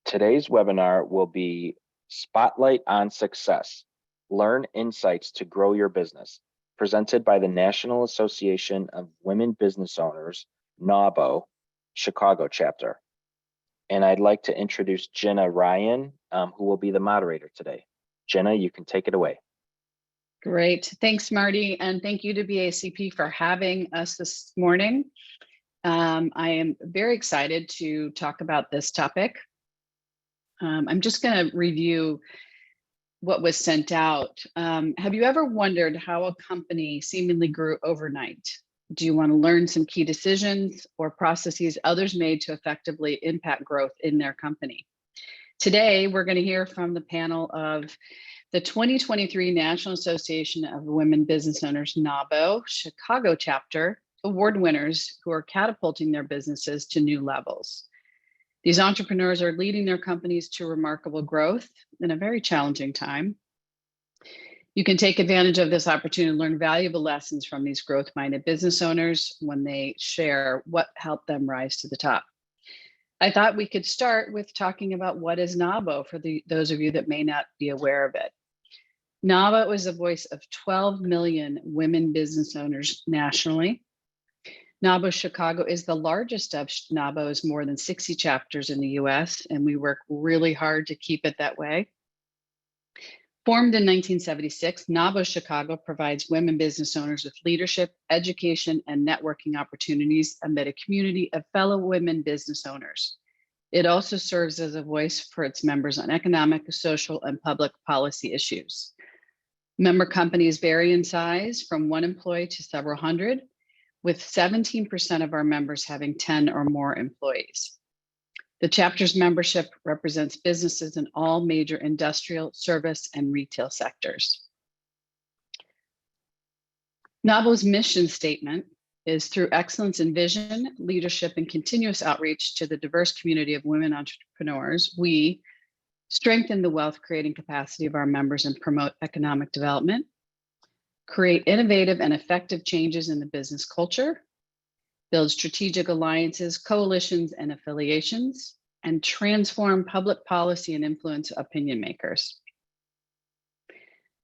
Today's webinar will be Spotlight on Success, Learn Insights to Grow Your Business, presented by the National Association of Women Business Owners, NAWBO, Chicago chapter. And I'd like to introduce Jenna Ryan, who will be the moderator today. Jenna, you can take it away. Great. Thanks, Marty. And thank you to BACP for having us this morning. I am very excited to talk about this topic. I'm just going to review what was sent out. Have you ever wondered how a company seemingly grew overnight? Do you want to learn some key decisions or processes others made to effectively impact growth in their company? Today, we're going to hear from the panel of the 2023 National Association of Women Business Owners, NAWBO, Chicago chapter award winners who are catapulting their businesses to new levels. These entrepreneurs are leading their companies to remarkable growth in a very challenging time. You can take advantage of this opportunity to learn valuable lessons from these growth-minded business owners when they share what helped them rise to the top. I thought we could start with talking about what is NAWBO for those of you that may not be aware of it. NAWBO is the voice of 12 million women business owners nationally. NAWBO Chicago is the largest of NAWBO's more than 60 chapters in the US, and we work really hard to keep it that way. Formed in 1976, NAWBO Chicago provides women business owners with leadership, education, and networking opportunities amid a community of fellow women business owners. It also serves as a voice for its members on economic, social, and public policy issues. Member companies vary in size from 1 employee to several hundred, with 17% of our members having 10 or more employees. The chapter's membership represents businesses in all major industrial, service, and retail sectors. NAWBO's mission statement is through excellence in vision, leadership, and continuous outreach to the diverse community of women entrepreneurs, we strengthen the wealth creating capacity of our members and promote economic development, create innovative and effective changes in the business culture, build strategic alliances, coalitions, and affiliations, and transform public policy and influence opinion makers.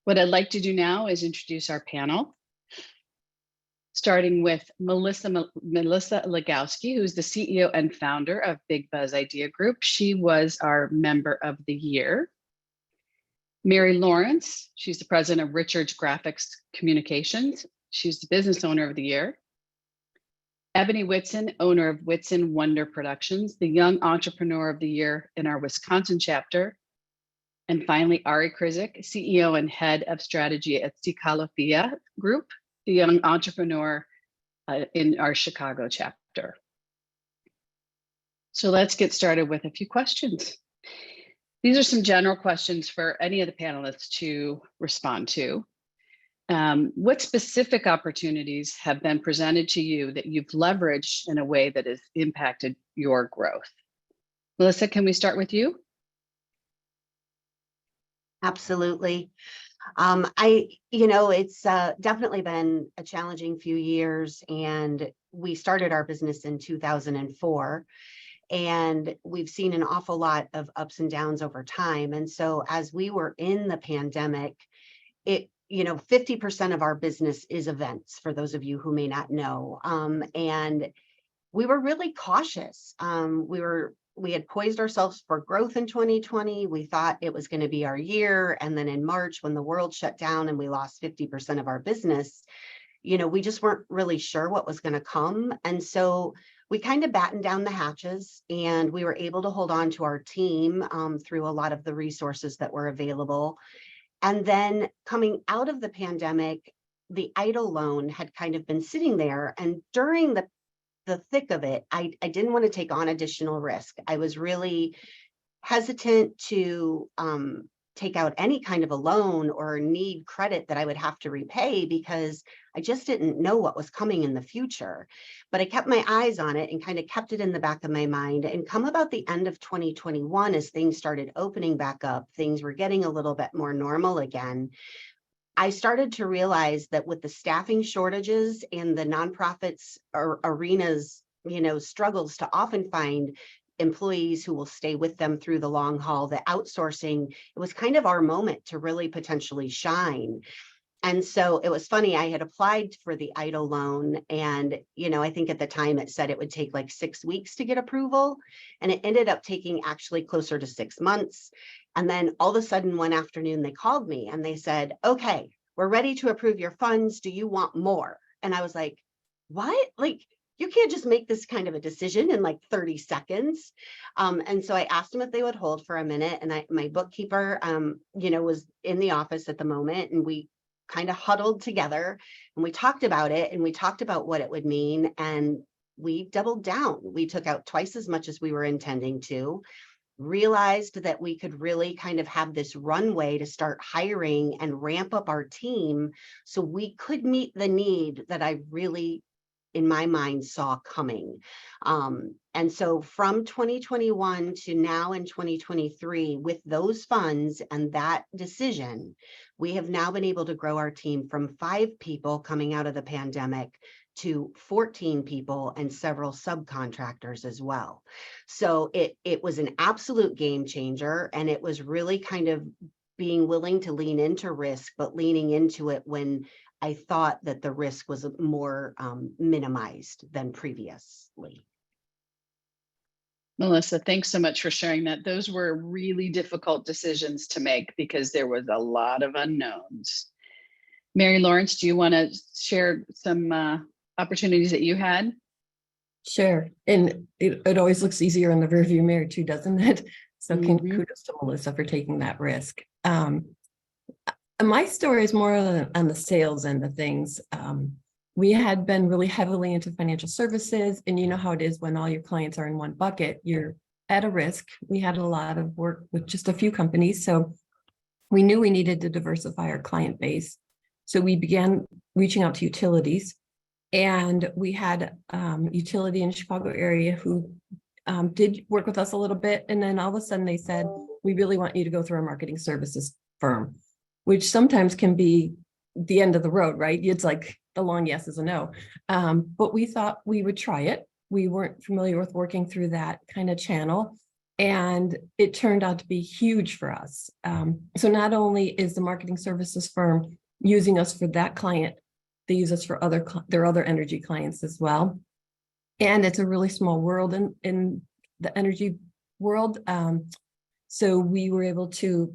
What I'd like to do now is introduce our panel, starting with Melissa Lagowski, who's the CEO and founder of Big Buzz Idea Group. She was our Member of the Year. Mary Lawrence, she's the president of Richards Graphics Communications. She's the Business Owner of the Year. Ebony Whitson, owner of Whitson Wonder Productions, the Young Entrepreneur of the Year in our Wisconsin chapter. And finally, Ari Krizik, CEO and Head of Strategy at Cicalofia Group, the Young Entrepreneur in our Chicago chapter. So let's get started with a few questions. These are some general questions for any of the panelists to respond to. What specific opportunities have been presented to you that you've leveraged in a way that has impacted your growth? Melissa, can we start with you? Absolutely. It's definitely been a challenging few years, and we started our business in 2004. And we've seen an awful lot of ups and downs over time. And so as we were in the pandemic, 50% of our business is events, for those of you who may not know. And we were really cautious. We had poised ourselves for growth in 2020. We thought it was going to be our year. And then in March, when the world shut down and we lost 50% of our business, we just weren't really sure what was going to come. And so we kind of battened down the hatches, and we were able to hold on to our team through a lot of the resources that were available. And then coming out of the pandemic, the EIDL loan had kind of been sitting there. And during the thick of it, I didn't want to take on additional risk. I was really hesitant to take out any kind of a loan or need credit that I would have to repay, because I just didn't know what was coming in the future. But I kept my eyes on it and kind of kept it in the back of my mind. And come about the end of 2021, as things started opening back up, things were getting a little bit more normal again. I started to realize that with the staffing shortages and the nonprofits arenas, struggles to often find employees who will stay with them through the long haul, the outsourcing, it was kind of our moment to really potentially shine. And so it was funny, I had applied for the EIDL loan, and, I think at the time it said it would take like 6 weeks to get approval, and it ended up taking actually closer to 6 months. And then all of a sudden one afternoon they called me and they said, okay, we're ready to approve your funds. Do you want more? And I was like, what? Like, you can't just make this kind of a decision in like 30 seconds. And so I asked them if they would hold for a minute. And my bookkeeper, was in the office at the moment, and we kind of huddled together and we talked about it, and we talked about what it would mean. And we doubled down. We took out twice as much as we were intending to, realized that we could really kind of have this runway to start hiring and ramp up our team so we could meet the need that I really, in my mind, saw coming. And so from 2021 to now in 2023, with those funds and that decision, we have now been able to grow our team from 5 people coming out of the pandemic to 14 people and several subcontractors as well. So it was an absolute game changer, and it was really kind of being willing to lean into risk, but leaning into it when I thought that the risk was more minimized than previously. Melissa, thanks so much for sharing that. Those were really difficult decisions to make because there was a lot of unknowns. Mary Lawrence, do you want to share some opportunities that you had? Sure. And it always looks easier in the rearview mirror too, doesn't it? So kudos to Melissa for taking that risk. My story is more on the sales end of things. We had been really heavily into financial services, and you know how it is when all your clients are in one bucket, you're at a risk. We had a lot of work with just a few companies, so we knew we needed to diversify our client base. So we began reaching out to utilities, and we had utility in the Chicago area who did work with us a little bit. And then all of a sudden they said, we really want you to go through our marketing services firm, which sometimes can be the end of the road, right? It's like the long yes is a no. But we thought we would try it. We weren't familiar with working through that kind of channel, and it turned out to be huge for us. So not only is the marketing services firm using us for that client, they use us for their other energy clients as well. And it's a really small world in the energy world. So we were able to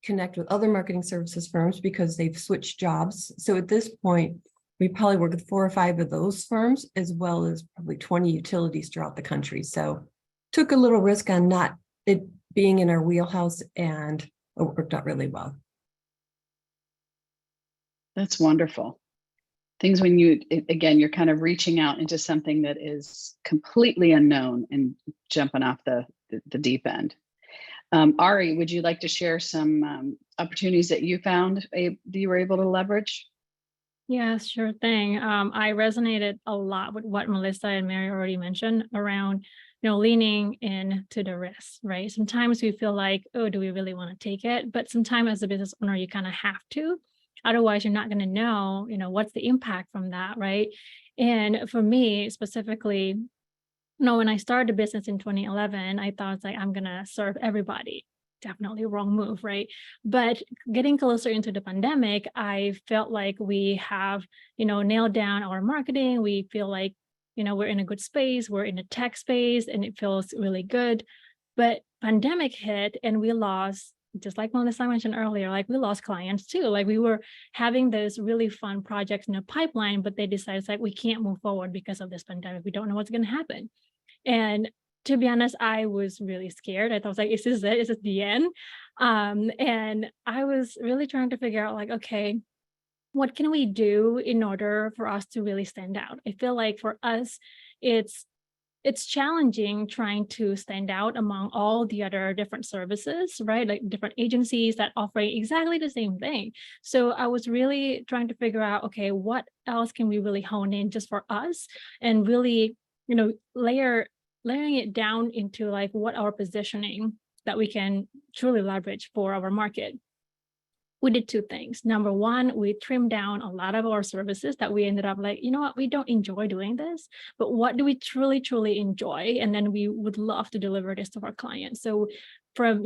connect with other marketing services firms because they've switched jobs. So at this point, we probably work with 4 or 5 of those firms, as well as probably 20 utilities throughout the country. So took a little risk on not it being in our wheelhouse, and it worked out really well. That's wonderful. Things when you're kind of reaching out into something that is completely unknown and jumping off the deep end. Ari, would you like to share some opportunities that you found that you were able to leverage? Yeah, sure thing. I resonated a lot with what Melissa and Mary already mentioned around, leaning into the risk, right? Sometimes we feel like, oh, do we really want to take it? But sometimes as a business owner, you kind of have to. Otherwise, you're not going to know, what's the impact from that, right? And for me specifically, when I started a business in 2011, I thought like, I'm going to serve everybody. Definitely wrong move, right? But getting closer into the pandemic, I felt like we have, nailed down our marketing. We feel like, we're in a good space. We're in a tech space, and it feels really good. But pandemic hit, and we lost, just like Melissa mentioned earlier, like we lost clients too. Like we were having those really fun projects in the pipeline, but they decided like we can't move forward because of this pandemic. We don't know what's going to happen. And to be honest, I was really scared. I thought like, is this it? Is it the end? And I was really trying to figure out like, okay, what can we do in order for us to really stand out? I feel like for us, it's challenging trying to stand out among all the other different services, right? Like different agencies that offer exactly the same thing. So I was really trying to figure out, okay, what else can we really hone in just for us and really, layering it down into like what our positioning that we can truly leverage for our market. we did two things. Number one, we trimmed down a lot of our services that we ended up like, you know what, we don't enjoy doing this, but what do we truly, truly enjoy? And then we would love to deliver this to our clients. So from,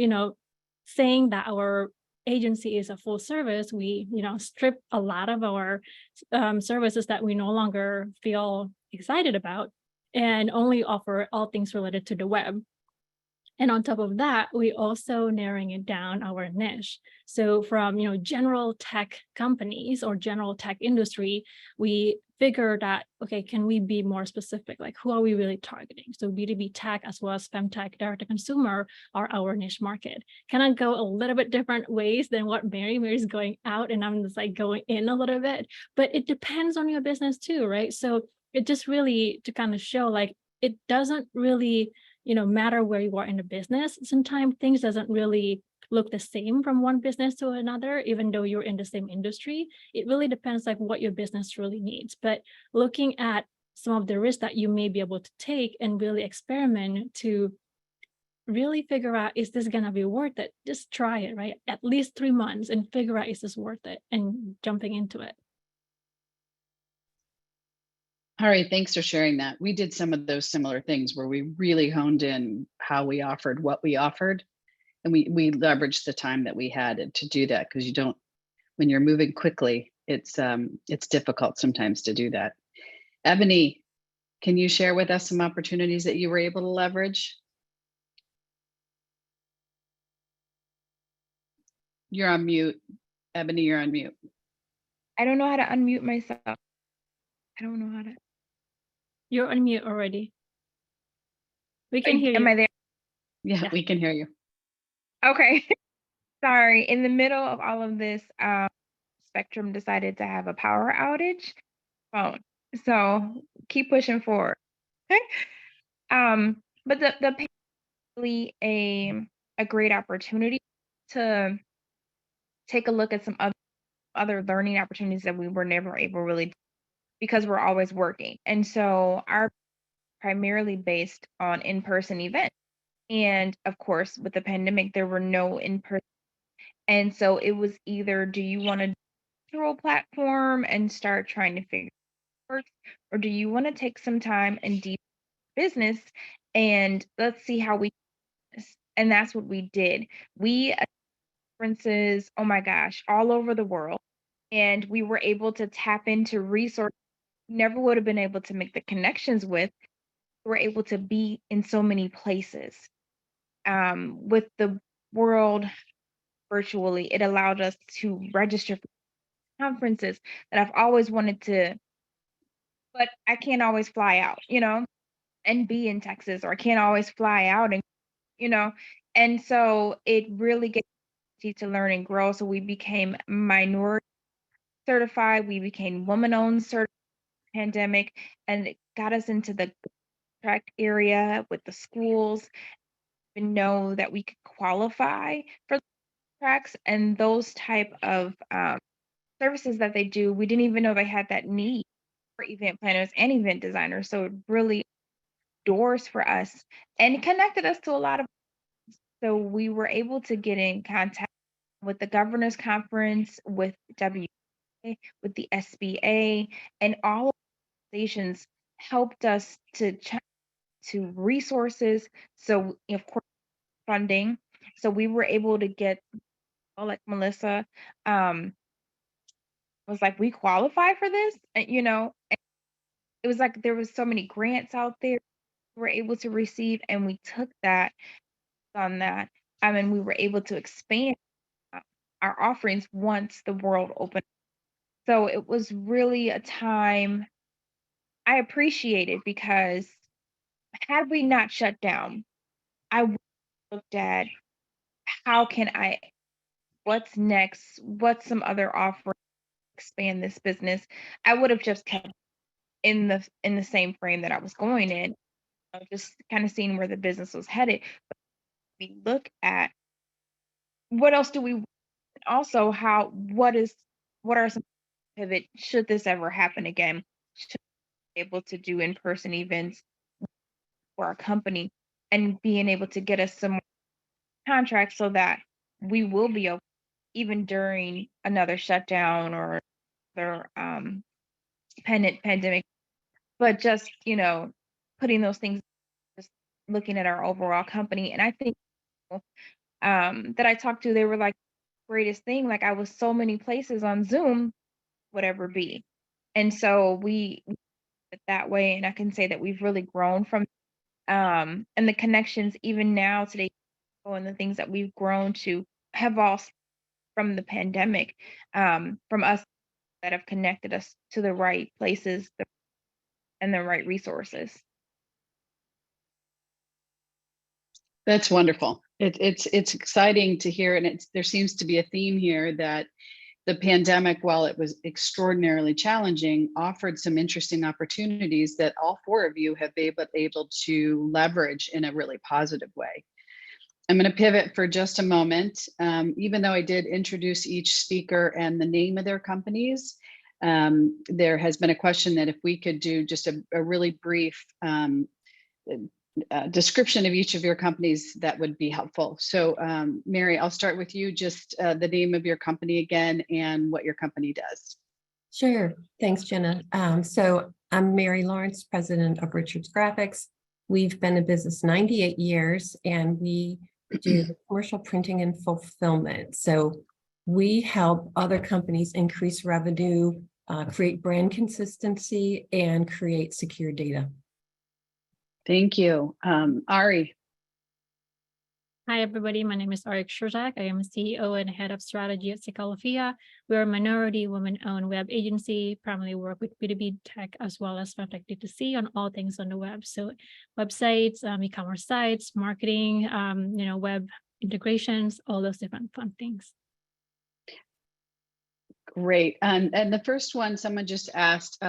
saying that our agency is a full service, we, strip a lot of our services that we no longer feel excited about and only offer all things related to the web. And on top of that, we also narrowing it down our niche. So from, general tech companies or general tech industry, we figured that, okay, can we be more specific? Like, who are we really targeting? So B2B tech as well as femtech, direct to consumer are our niche market. Can I go a little bit different ways than what Mary's going out and I'm just like going in a little bit, but it depends on your business too, right? So it just really to kind of show like, it doesn't really matter where you are in the business. Sometimes things doesn't really look the same from one business to another, even though you're in the same industry. It really depends like what your business really needs. But looking at some of the risks that you may be able to take and really experiment to really figure out, is this going to be worth it? Just try it, right? At least 3 months and figure out, is this worth it? And jumping into it. All right, thanks for sharing that. We did some of those similar things where we really honed in how we offered what we offered. And we leveraged the time that we had to do that, because when you're moving quickly, it's difficult sometimes to do that. Ebony, can you share with us some opportunities that you were able to leverage? You're on mute. Ebony, you're on mute. I don't know how to unmute myself. I don't know how to. You're on mute already. We can hear you. Am I there? Yeah, Yeah. we can hear you. Okay. Sorry. In the middle of all of this, Spectrum decided to have a power outage. Phone. So keep pushing forward. Okay. But the really a great opportunity to take a look at some other learning opportunities that we were never able really to, because we're always working. And so our primarily based on in-person events. And of course, with the pandemic, there were no in-person. And so it was either, do you want a digital platform and start trying to figure out what works, or do you want to take some time and deep business and let's see how we do this? And that's what we did. We conferences, oh my gosh, all over the world. And we were able to tap into resources we never would have been able to make the connections with. We were able to be in so many places. With the world virtually, it allowed us to register for conferences that I've always wanted to, but I can't always fly out, and be in Texas, or I can't always fly out and. And so it really gets you to learn and grow. So we became minority certified, we became woman-owned certified pandemic, and it got us into the contract area with the schools. We know that we could qualify for contracts and those type of services that they do. We didn't even know they had that need for event planners and event designers. So it really doors for us and connected us to a lot of. So we were able to get in contact with the Governor's Conference, with WA, with the SBA, and all organizations helped us to check to resources. So of course, funding. So we were able to get, like Melissa, was like, we qualify for this, and it was like there was so many grants out there we were able to receive, and we took that on that. And we were able to expand our offerings once the world opened. So it was really a time I appreciated, because had we not shut down, I would have looked at how can what's next, what's some other offering, expand this business. I would have just kept in the same frame that I was going in, just kind of seeing where the business was headed. But we look at what else do we also what are some pivot should this ever happen again? Should we be able to do in-person events for our company and being able to get us some contracts so that we will be open even during another shutdown or another pandemic, but just, putting those things, just looking at our overall company. And I think that I talked to, they were like, greatest thing, like I was so many places on Zoom, whatever be. And so we it that way, and I can say that we've really grown from and the connections even now today, and the things that we've grown to have all from the pandemic, from us that have connected us to the right places and the right resources. That's wonderful. It's exciting to hear, and there seems to be a theme here that the pandemic, while it was extraordinarily challenging, offered some interesting opportunities that all four of you have been able to leverage in a really positive way. I'm going to pivot for just a moment. Even though I did introduce each speaker and the name of their companies, there has been a question that if we could do just a really brief description of each of your companies, that would be helpful. So Mary, I'll start with you, just the name of your company again and what your company does. Sure. Thanks, Jenna. So I'm Mary Lawrence, president of Richards Graphics. We've been in business 98 years, and we do commercial printing and fulfillment. So we help other companies increase revenue, create brand consistency, and create secure data. Thank you. Ari. Hi, everybody. My name is Ari Shurzak. I am a CEO and head of strategy at Sikalafia. We're a minority woman-owned web agency, primarily work with B2B tech as well as fintech D2C on all things on the web. So websites, e-commerce sites, marketing, web integrations, all those different fun things. Great. And the first one, someone just asked,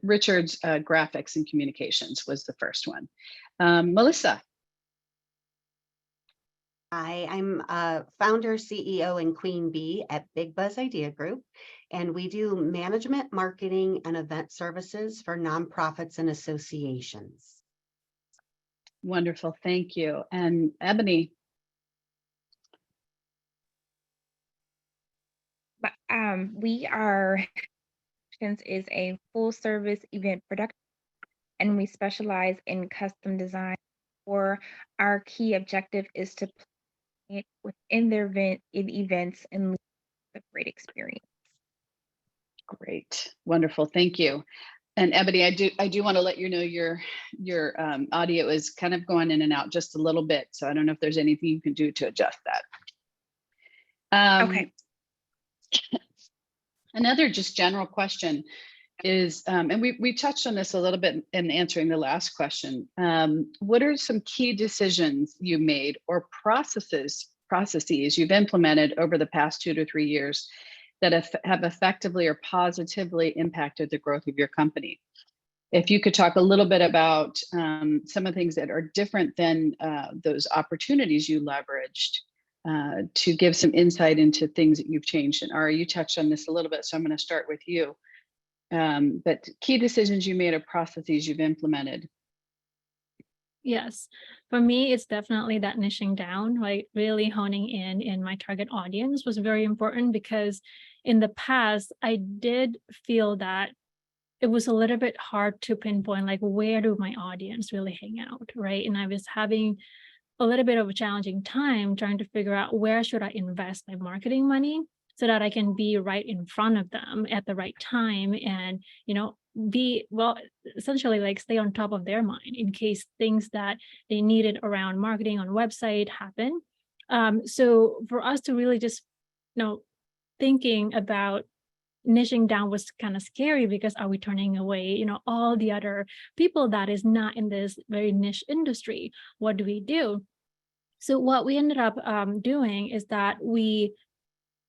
Richard's Graphics and Communications was the first one. Melissa. Hi, I'm founder, CEO, and queen bee at Big Buzz Idea Group, and we do management, marketing, and event services for nonprofits and associations. Wonderful. Thank you. And Ebony. We are is a full service event production, and we specialize in custom design. Or our key objective is to play it within their events and a great experience. Great. Wonderful. Thank you. And Ebony, I do want to let you know your audio is kind of going in and out just a little bit. So I don't know if there's anything you can do to adjust that. Okay. Another just general question is, and we touched on this a little bit in answering the last question. What are some key decisions you made or processes you've implemented over the past 2 to 3 years that have effectively or positively impacted the growth of your company? If you could talk a little bit about some of the things that are different than those opportunities you leveraged to give some insight into things that you've changed. And Ari, you touched on this a little bit, so I'm going to start with you. But key decisions you made or processes you've implemented. Yes, for me, it's definitely that niching down, like really honing in my target audience was very important, because in the past, I did feel that it was a little bit hard to pinpoint, like, where do my audience really hang out, right? And I was having a little bit of a challenging time trying to figure out where should I invest my marketing money so that I can be right in front of them at the right time and, essentially like stay on top of their mind in case things that they needed around marketing on website happen. So for us to really just, thinking about niching down was kind of scary, because are we turning away, all the other people that is not in this very niche industry? What do we do? So what we ended up doing is that we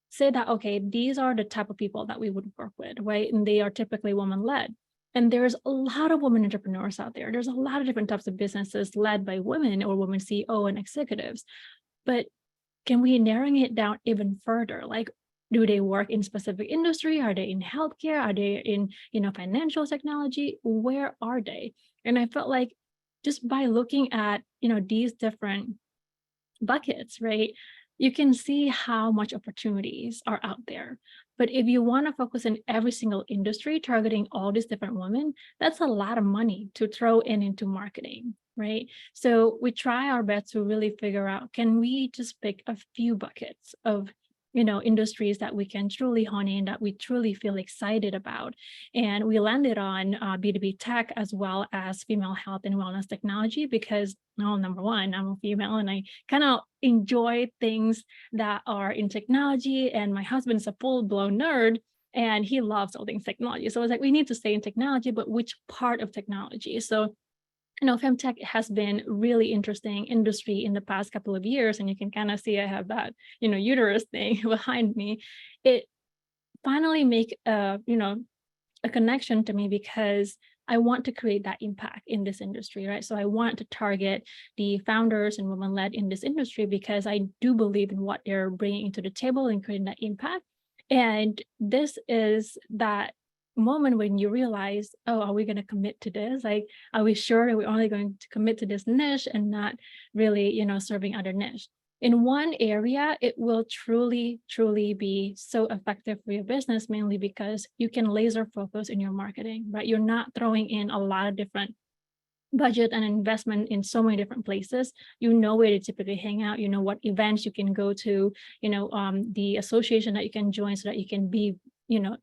say that, okay, these are the type of people that we would work with, right? And they are typically woman-led. And there's a lot of women entrepreneurs out there. There's a lot of different types of businesses led by women or women CEO and executives. But can we narrowing it down even further? Like, do they work in specific industry? Are they in healthcare? Are they in, financial technology? Where are they? And I felt like just by looking at, these different buckets, right? you can see how much opportunities are out there. But if you want to focus in every single industry, targeting all these different women, that's a lot of money to throw into marketing, right? So we try our best to really figure out, can we just pick a few buckets of industries that we can truly hone in, that we truly feel excited about. And we landed on B2B tech as well as female health and wellness technology because, well, number one, I'm a female and I kind of enjoy things that are in technology. And my husband's a full-blown nerd and he loves all things technology. So I was like, we need to stay in technology, but which part of technology? So femtech has been really interesting industry in the past couple of years, and you can kind of see I have that, uterus thing behind me. It finally make a connection to me because I want to create that impact in this industry, right? So I want to target the founders and women-led in this industry because I do believe in what they're bringing to the table and creating that impact. And this is that moment when you realize, oh, are we going to commit to this? Like, are we sure that we're only going to commit to this niche and not really, serving other niche? In one area, it will truly be so effective for your business, mainly because you can laser focus in your marketing, right? You're not throwing in a lot of different budget and investment in so many different places. You know where to typically hang out, you know what events you can go to, the association that you can join so that you can be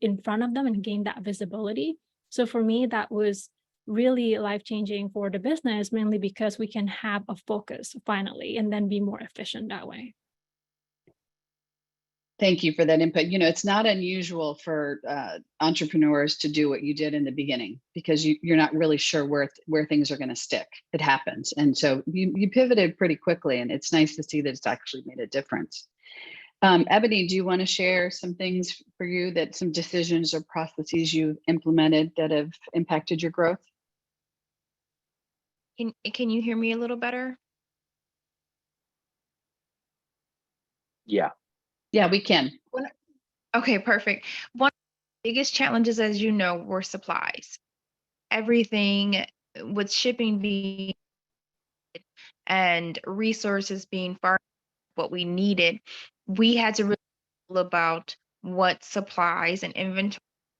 in front of them and gain that visibility. So for me, that was really life-changing for the business, mainly because we can have a focus finally and then be more efficient that way. Thank you for that input. It's not unusual for entrepreneurs to do what you did in the beginning because you're not really sure where things are going to stick. It happens. And so you pivoted pretty quickly, and it's nice to see that it's actually made a difference. Ebony, do you want to share some things for you, that some decisions or processes you've implemented that have impacted your growth? Can you hear me a little better? Yeah. Yeah, we can. Okay, perfect. One of the biggest challenges, as you know, were supplies. Everything with shipping being and resources being far what we needed, we had to really think about what supplies and inventory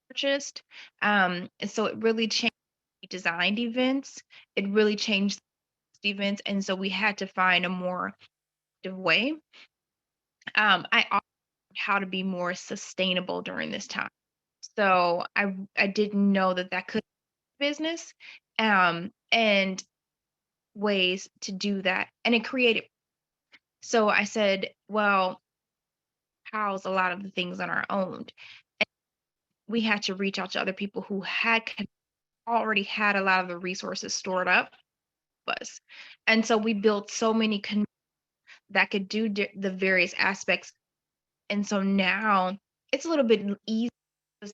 purchased. And so it really changed. We designed events. It really changed events, and so we had to find a more effective way. I also learned how to be more sustainable during this time. So I didn't know that could be business, and ways to do that, and it created. So I said, well, house a lot of the things on our own. And we had to reach out to other people who already had a lot of the resources stored up us. And so we built so many that could do the various aspects. And so now it's a little bit easier.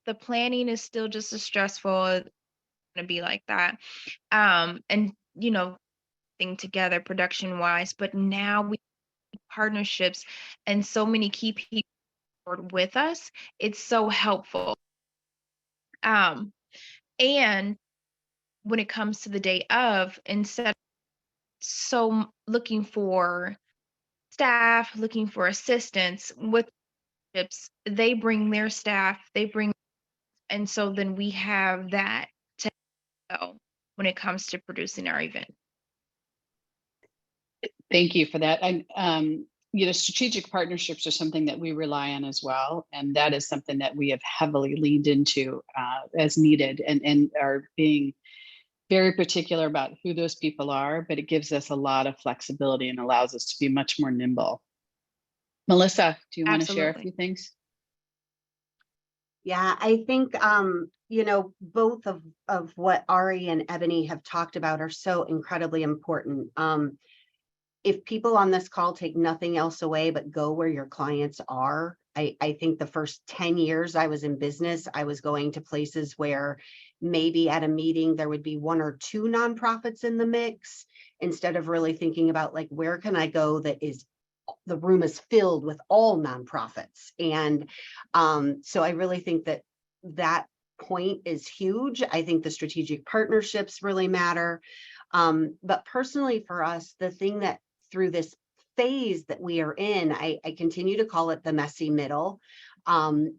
The planning is still just as stressful. It's gonna be like that. And thing together production wise, but now we have partnerships and so many key people with us. It's so helpful. And when it comes to the day of, instead of looking for staff, looking for assistants with ships, they bring their staff, and so then we have that to go when it comes to producing our event. Thank you for that. Strategic partnerships are something that we rely on as well. And that is something that we have heavily leaned into as needed, and are being very particular about who those people are, but it gives us a lot of flexibility and allows us to be much more nimble. Melissa, do you want to share a few things? Yeah, I think, both of what Ari and Ebony have talked about are so incredibly important. If people on this call take nothing else away but go where your clients are, I think the first 10 years I was in business, I was going to places where maybe at a meeting there would be 1 or 2 nonprofits in the mix, instead of really thinking about, like, where can I go that is the room is filled with all nonprofits. And so I really think that point is huge. I think the strategic partnerships really matter. But personally for us, the thing that through this phase that we are in, I continue to call it the messy middle.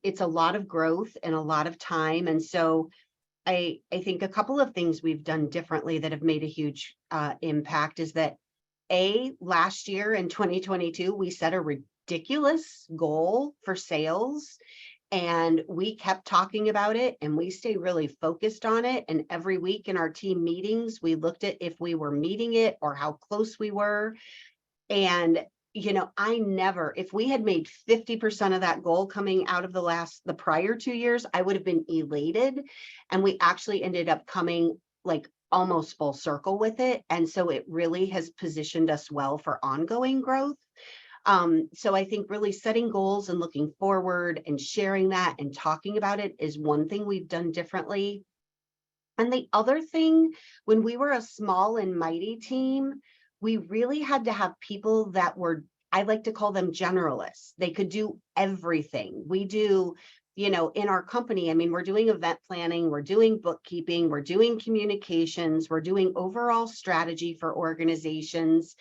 It's a lot of growth and a lot of time. And so I think a couple of things we've done differently that have made a huge impact is that last year in 2022, we set a ridiculous goal for sales. And we kept talking about it and we stayed really focused on it. And every week in our team meetings, we looked at if we were meeting it or how close we were. And, if we had made 50% of that goal coming out of the prior 2 years, I would have been elated. And we actually ended up coming like almost full circle with it. And so it really has positioned us well for ongoing growth. So I think really setting goals and looking forward and sharing that and talking about it is one thing we've done differently. And the other thing, when we were a small and mighty team, we really had to have people that were, I like to call them generalists. They could do everything. We do, in our company, I mean, we're doing event planning, we're doing bookkeeping, we're doing communications, we're doing overall strategy for organizations.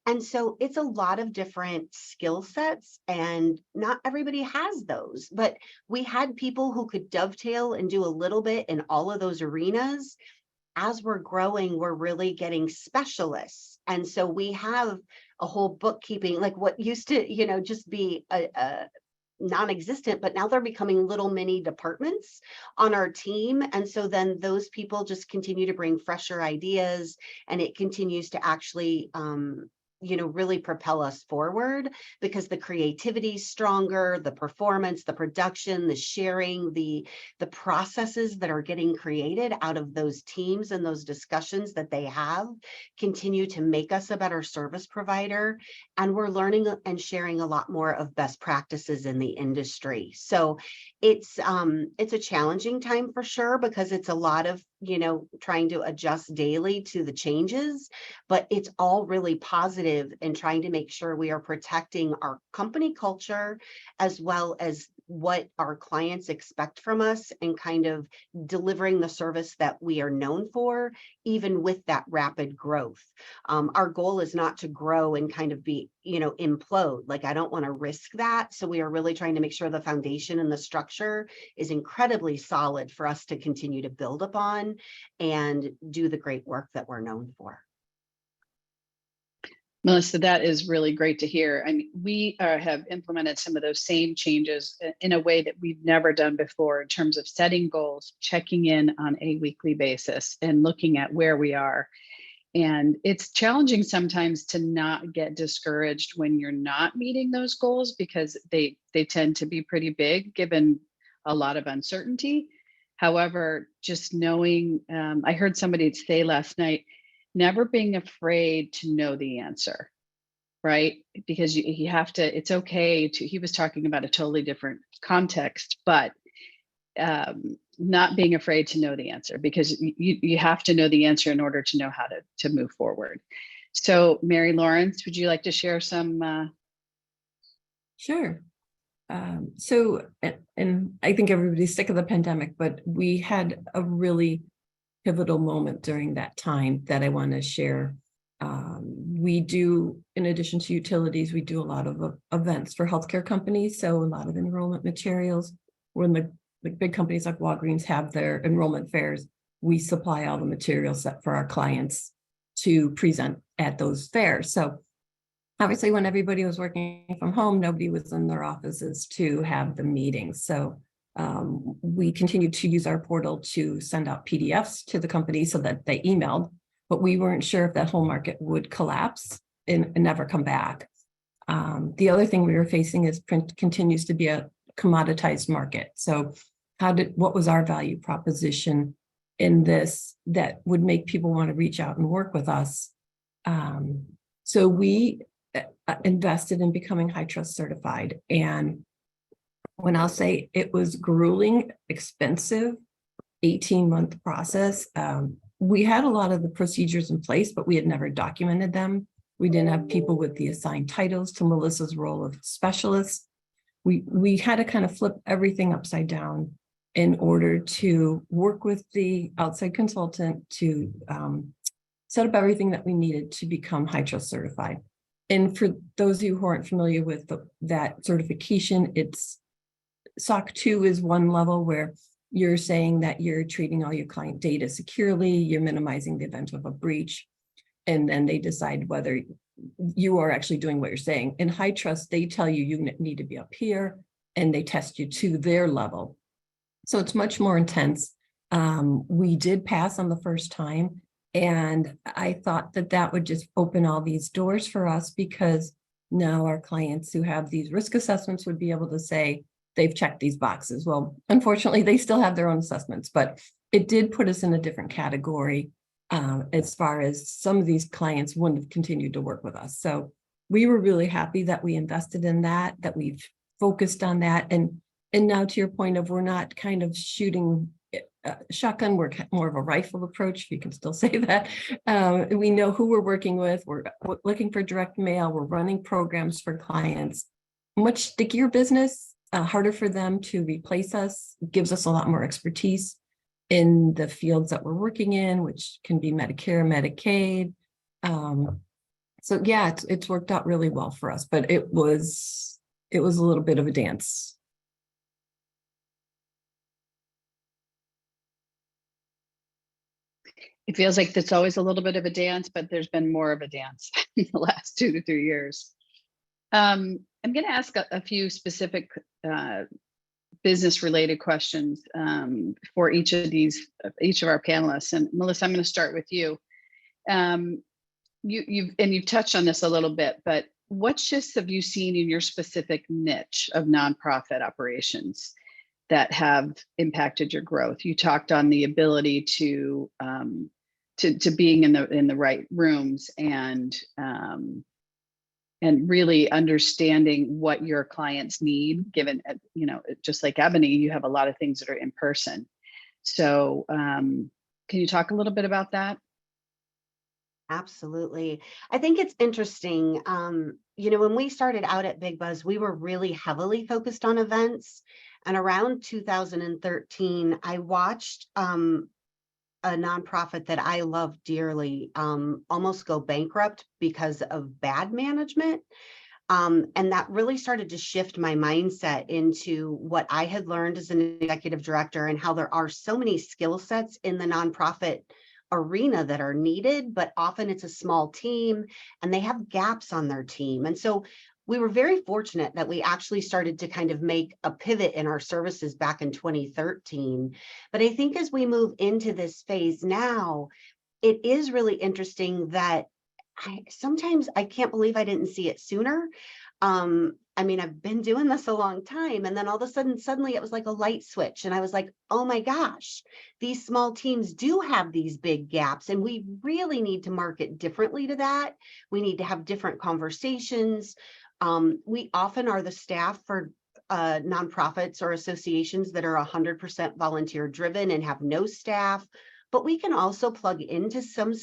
And so it's a lot of different skill sets and not everybody has those, but we had people who could dovetail and do a little bit in all of those arenas. As we're growing, we're really getting specialists. And so we have a whole bookkeeping, like what used to, just be a non-existent, but now they're becoming little mini departments on our team. And so then those people just continue to bring fresher ideas and it continues to actually, really propel us forward because the creativity is stronger, the performance, the production, the sharing, the processes that are getting created out of those teams and those discussions that they have continue to make us a better service provider. And we're learning and sharing a lot more of best practices in the industry. So it's a challenging time for sure, because it's a lot of, trying to adjust daily to the changes, but it's all really positive in trying to make sure we are protecting our company culture as well as what our clients expect from us and kind of delivering the service that we are known for, even with that rapid growth. Our goal is not to grow and kind of be, implode. Like, I don't want to risk that. So we are really trying to make sure the foundation and the structure is incredibly solid for us to continue to build upon and do the great work that we're known for. Melissa, that is really great to hear. I mean, we have implemented some of those same changes in a way that we've never done before in terms of setting goals, checking in on a weekly basis and looking at where we are. And it's challenging sometimes to not get discouraged when you're not meeting those goals because they tend to be pretty big given a lot of uncertainty. However, just knowing, I heard somebody say last night, never being afraid to know the answer, right? Because you have to, it's okay to, he was talking about a totally different context, but not being afraid to know the answer, because you have to know the answer in order to know how to move forward. So Mary Lawrence, would you like to share some? Sure. So, and I think everybody's sick of the pandemic, but we had a really pivotal moment during that time that I want to share. We do, in addition to utilities, we do a lot of events for healthcare companies. So a lot of enrollment materials. When the big companies like Walgreens have their enrollment fairs, we supply all the materials set for our clients to present at those fairs. So obviously when everybody was working from home, nobody was in their offices to have the meetings. So we continued to use our portal to send out PDFs to the company so that they emailed, but we weren't sure if that whole market would collapse and never come back. The other thing we were facing is print continues to be a commoditized market. So what was our value proposition in this that would make people want to reach out and work with us? So we invested in becoming high trust certified. And when I'll say it was grueling, expensive, 18-month process, we had a lot of the procedures in place, but we had never documented them. We didn't have people with the assigned titles to Melissa's role of specialist. We had to kind of flip everything upside down in order to work with the outside consultant to set up everything that we needed to become high trust certified. And for those of you who aren't familiar with that certification, it's SOC 2 is one level where you're saying that you're treating all your client data securely, you're minimizing the event of a breach, and then they decide whether you are actually doing what you're saying. In high trust, they tell you you need to be up here, and they test you to their level. So it's much more intense. We did pass on the first time, and I thought that that would just open all these doors for us, because now our clients who have these risk assessments would be able to say they've checked these boxes. Well, unfortunately, they still have their own assessments, but it did put us in a different category as far as some of these clients wouldn't have continued to work with us. So we were really happy that we invested in that we've focused on that. And now to your point of, we're not kind of shooting shotgun, we're more of a rifle approach, if you can still say that. We know who we're working with. We're looking for direct mail. We're running programs for clients. Much stickier business, harder for them to replace us, gives us a lot more expertise in the fields that we're working in, which can be Medicare, Medicaid. So yeah, it's worked out really well for us, but it was a little bit of a dance. It feels like it's always a little bit of a dance, but there's been more of a dance in the last 2 to 3 years. I'm going to ask a few specific business related questions for each of our panelists. And Melissa, I'm going to start with you. You've touched on this a little bit, but what shifts have you seen in your specific niche of nonprofit operations that have impacted your growth? You talked on the ability to being in the right rooms and really understanding what your clients need, given, just like Ebony, you have a lot of things that are in person. So can you talk a little bit about that? Absolutely. I think it's interesting. When we started out at Big Buzz, we were really heavily focused on events. And around 2013, I watched a nonprofit that I love dearly almost go bankrupt because of bad management. And that really started to shift my mindset into what I had learned as an executive director, and how there are so many skill sets in the nonprofit arena that are needed, but often it's a small team and they have gaps on their team. And so we were very fortunate that we actually started to kind of make a pivot in our services back in 2013. But I think as we move into this phase now, it is really interesting that sometimes I can't believe I didn't see it sooner. I've been doing this a long time, and then all of a sudden, suddenly it was like a light switch. And I was like, oh my gosh, these small teams do have these big gaps, and we really need to market differently to that. We need to have different conversations. We often are the staff for nonprofits or associations that are 100% volunteer driven and have no staff, but we can also plug into some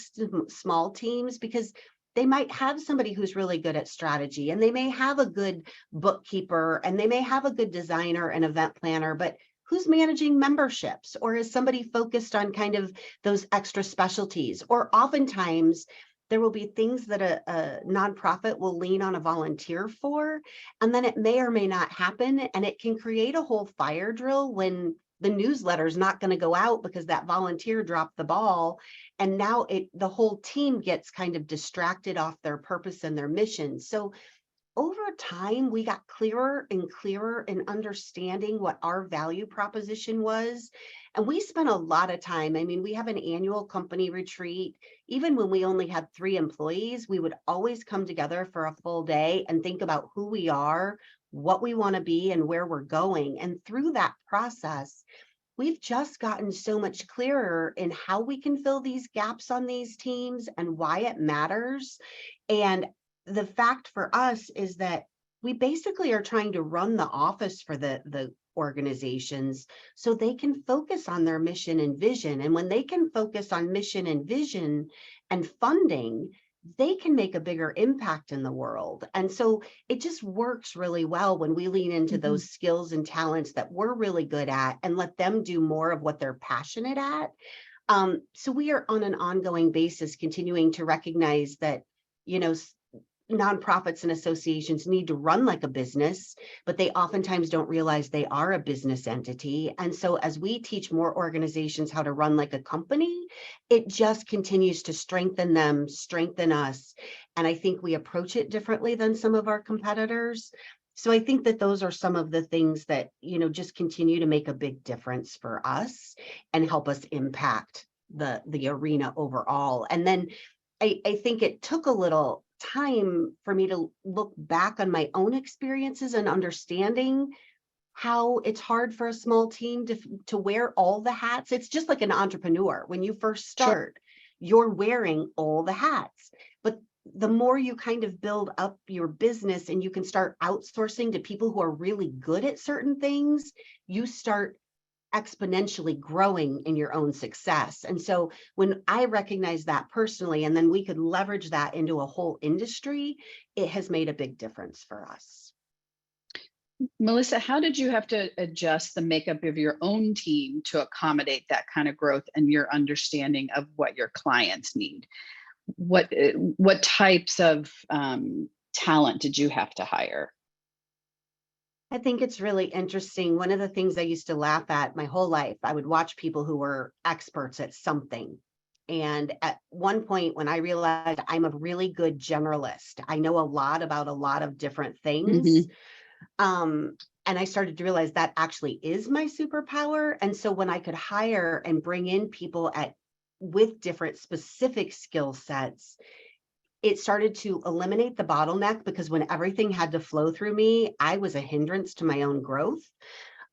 small teams because they might have somebody who's really good at strategy, and they may have a good bookkeeper, and they may have a good designer and event planner, but who's managing memberships? Or is somebody focused on kind of those extra specialties? Or oftentimes there will be things that a nonprofit will lean on a volunteer for, and then it may or may not happen. And it can create a whole fire drill when the newsletter is not going to go out because that volunteer dropped the ball. And now the whole team gets kind of distracted off their purpose and their mission. So over time, we got clearer and clearer in understanding what our value proposition was. And we spent a lot of time. We have an annual company retreat. Even when we only had 3 employees, we would always come together for a full day and think about who we are, what we want to be, and where we're going. And through that process, we've just gotten so much clearer in how we can fill these gaps on these teams and why it matters. And the fact for us is that we basically are trying to run the office for the organizations so they can focus on their mission and vision. And when they can focus on mission and vision and funding, they can make a bigger impact in the world. And so it just works really well when we lean into those skills and talents that we're really good at and let them do more of what they're passionate at. So we are on an ongoing basis continuing to recognize that, nonprofits and associations need to run like a business, but they oftentimes don't realize they are a business entity. And so as we teach more organizations how to run like a company, it just continues to strengthen them, strengthen us. And I think we approach it differently than some of our competitors. So I think that those are some of the things that, just continue to make a big difference for us and help us impact the arena overall. And then I think it took a little time for me to look back on my own experiences and understanding how it's hard for a small team to wear all the hats. It's just like an entrepreneur. When you first start, you're wearing all the hats. But the more you kind of build up your business and you can start outsourcing to people who are really good at certain things, you start exponentially growing in your own success. And so when I recognize that personally, and then we could leverage that into a whole industry, it has made a big difference for us. Melissa, how did you have to adjust the makeup of your own team to accommodate that kind of growth and your understanding of what your clients need? What types of talent did you have to hire? I think it's really interesting. One of the things I used to laugh at my whole life, I would watch people who were experts at something. And at one point when I realized I'm a really good generalist, I know a lot about a lot of different things. And I started to realize that actually is my superpower. And so when I could hire and bring in people with different specific skill sets, it started to eliminate the bottleneck, because when everything had to flow through me, I was a hindrance to my own growth.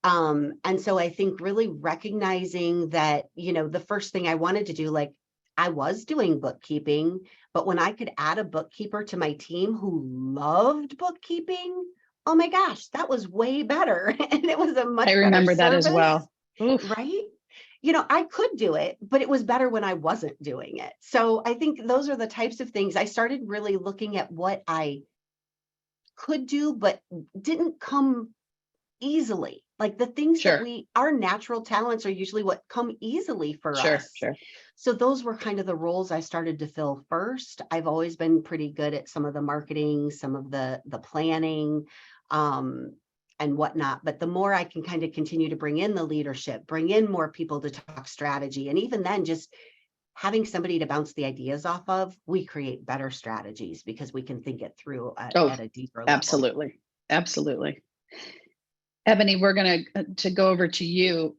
And so I think really recognizing that, the first thing I wanted to do, like I was doing bookkeeping, but when I could add a bookkeeper to my team who loved bookkeeping, oh my gosh, that was way better. And it was a much better remember that as service, well. Oof. right? I could do it, but it was better when I wasn't doing it. So I think those are the types of things I started really looking at what I could do, but didn't come easily. Like the things that our natural talents are usually what come easily for us. So those were kind of the roles I started to fill first. I've always been pretty good at some of the marketing, some of the planning, and whatnot. But the more I can kind of continue to bring in the leadership, bring in more people to talk strategy, and even then just having somebody to bounce the ideas off of, we create better strategies because we can think it through at a deeper level. Absolutely. Ebony, we're going to go over to you.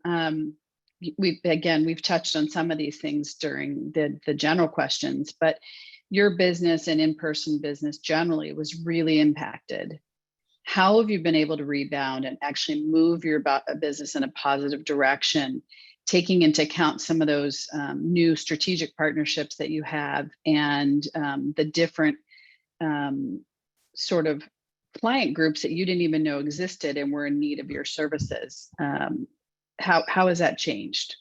We've touched on some of these things during the general questions, but your business and in-person business generally was really impacted. How have you been able to rebound and actually move your business in a positive direction, taking into account some of those new strategic partnerships that you have and the different sort of client groups that you didn't even know existed and were in need of your services? How has that changed?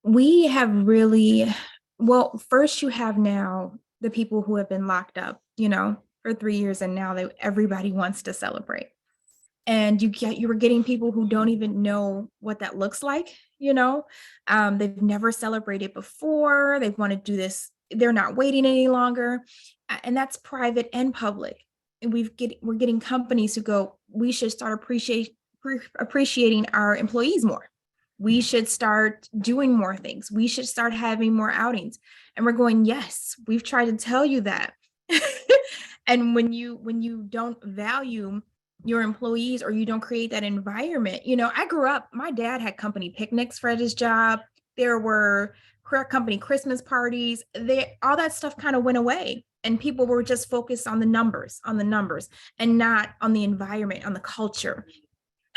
We have first you have now the people who have been locked up, for 3 years, and now everybody wants to celebrate. And you were getting people who don't even know what that looks like, they've never celebrated before. They want to do this. They're not waiting any longer. And that's private and public. And we're getting companies who go, we should start appreciating our employees more. We should start doing more things. We should start having more outings. And we're going, yes, we've tried to tell you that. And when you don't value your employees or you don't create that environment, I grew up, my dad had company picnics for his job. There were company Christmas parties. All that stuff kind of went away. And people were just focused on the numbers and not on the environment, on the culture.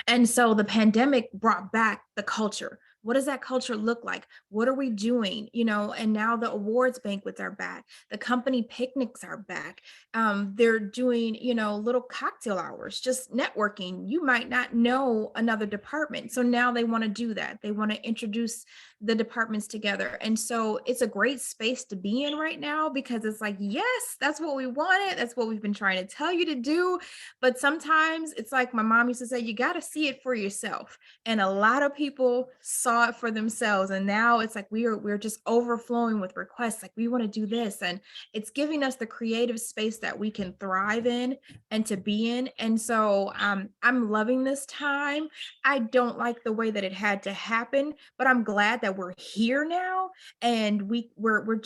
And so the pandemic brought back the culture. What does that culture look like? What are we doing? And now the awards banquets are back. The company picnics are back. They're doing, little cocktail hours, just networking. You might not know another department. So now they want to do that. They want to introduce the departments together. And so it's a great space to be in right now, because it's like, yes, that's what we wanted. That's what we've been trying to tell you to do. But sometimes it's like my mom used to say, you got to see it for yourself. And a lot of people saw it for themselves. And now it's like we're just overflowing with requests. Like, we want to do this. And it's giving us the creative space that we can thrive in and to be in. And so I'm loving this time. I don't like the way that it had to happen, but I'm glad that we're here now, and we're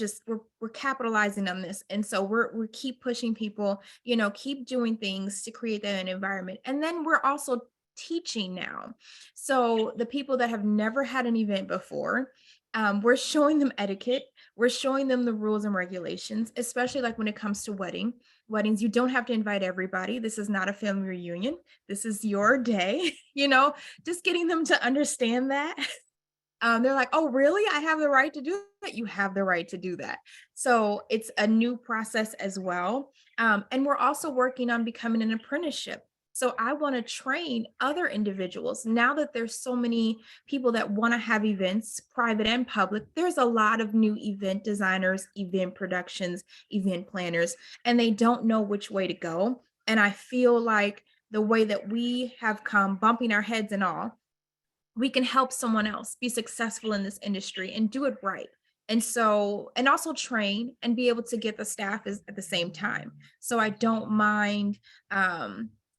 capitalizing on this. And so we're keep pushing people, keep doing things to create that environment. And then we're also teaching now. So the people that have never had an event before, we're showing them etiquette. We're showing them the rules and regulations, especially like when it comes to weddings. You don't have to invite everybody. This is not a family reunion. This is your day, just getting them to understand that. They're like, oh, really? I have the right to do that? You have the right to do that. So it's a new process as well. And we're also working on becoming an apprenticeship. So I want to train other individuals. Now that there's so many people that want to have events, private and public, there's a lot of new event designers, event productions, event planners, and they don't know which way to go. And I feel like the way that we have come, bumping our heads and all, we can help someone else be successful in this industry and do it right. And so, and also train and be able to get the staff at the same time. So I don't mind,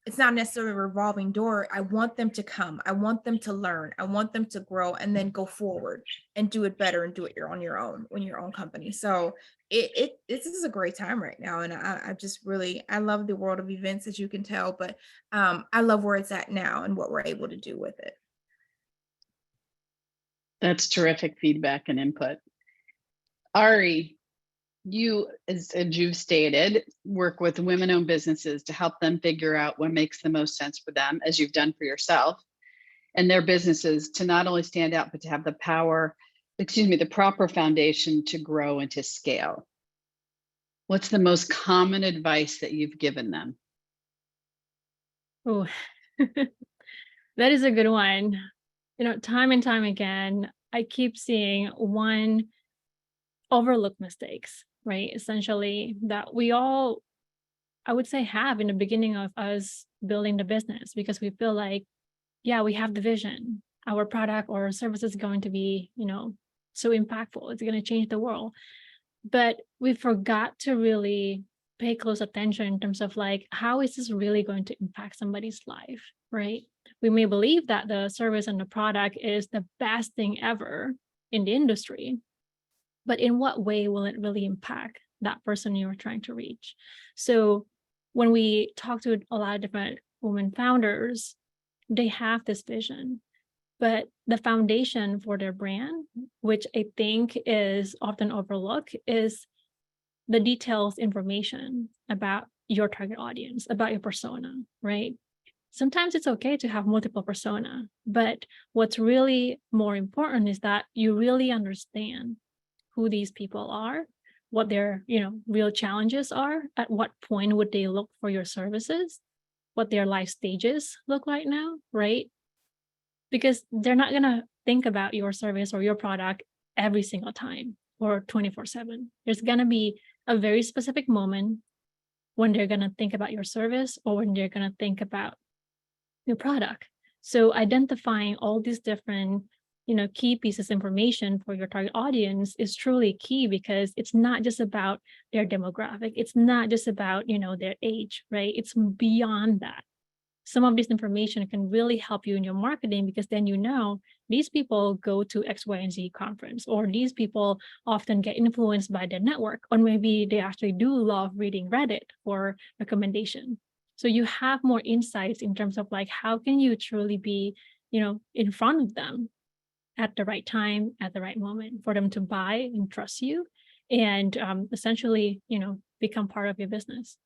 it's not necessarily a revolving door. I want them to come. I want them to learn. I want them to grow and then go forward and do it better and do it on your own, in your own company. So this is a great time right now. And I just really, I love the world of events, as you can tell, but I love where it's at now and what we're able to do with it. That's terrific feedback and input. Ari, you, as you've stated, work with women-owned businesses to help them figure out what makes the most sense for them, as you've done for yourself, and their businesses to not only stand out, but to have the proper foundation to grow and to scale. What's the most common advice that you've given them? Oh, that is a good one. Time and time again, I keep seeing one, overlooked mistakes, right? Essentially, that we all, I would say, have in the beginning of us building the business, because we feel like, yeah, we have the vision. Our product or service is going to be, so impactful. It's going to change the world. But we forgot to really pay close attention in terms of like, how is this really going to impact somebody's life, right? We may believe that the service and the product is the best thing ever in the industry, but in what way will it really impact that person you're trying to reach? So when we talk to a lot of different women founders, they have this vision, but the foundation for their brand, which I think is often overlooked, is the details information about your target audience, about your persona, right? Sometimes it's okay to have multiple persona, but what's really more important is that you really understand who these people are, what their, real challenges are, at what point would they look for your services, what their life stages look like now, right? Because they're not going to think about your service or your product every single time or 24/7. There's going to be a very specific moment when they're going to think about your service or when they're going to think about your product. So identifying all these different, key pieces of information for your target audience is truly key, because it's not just about their demographic. It's not just about, their age, right? It's beyond that. Some of this information can really help you in your marketing, because then these people go to X, Y, and Z conference, or these people often get influenced by their network, or maybe they actually do love reading Reddit for recommendation. So you have more insights in terms of like, how can you truly be, in front of them at the right time, at the right moment, for them to buy and trust you, and essentially, become part of your business.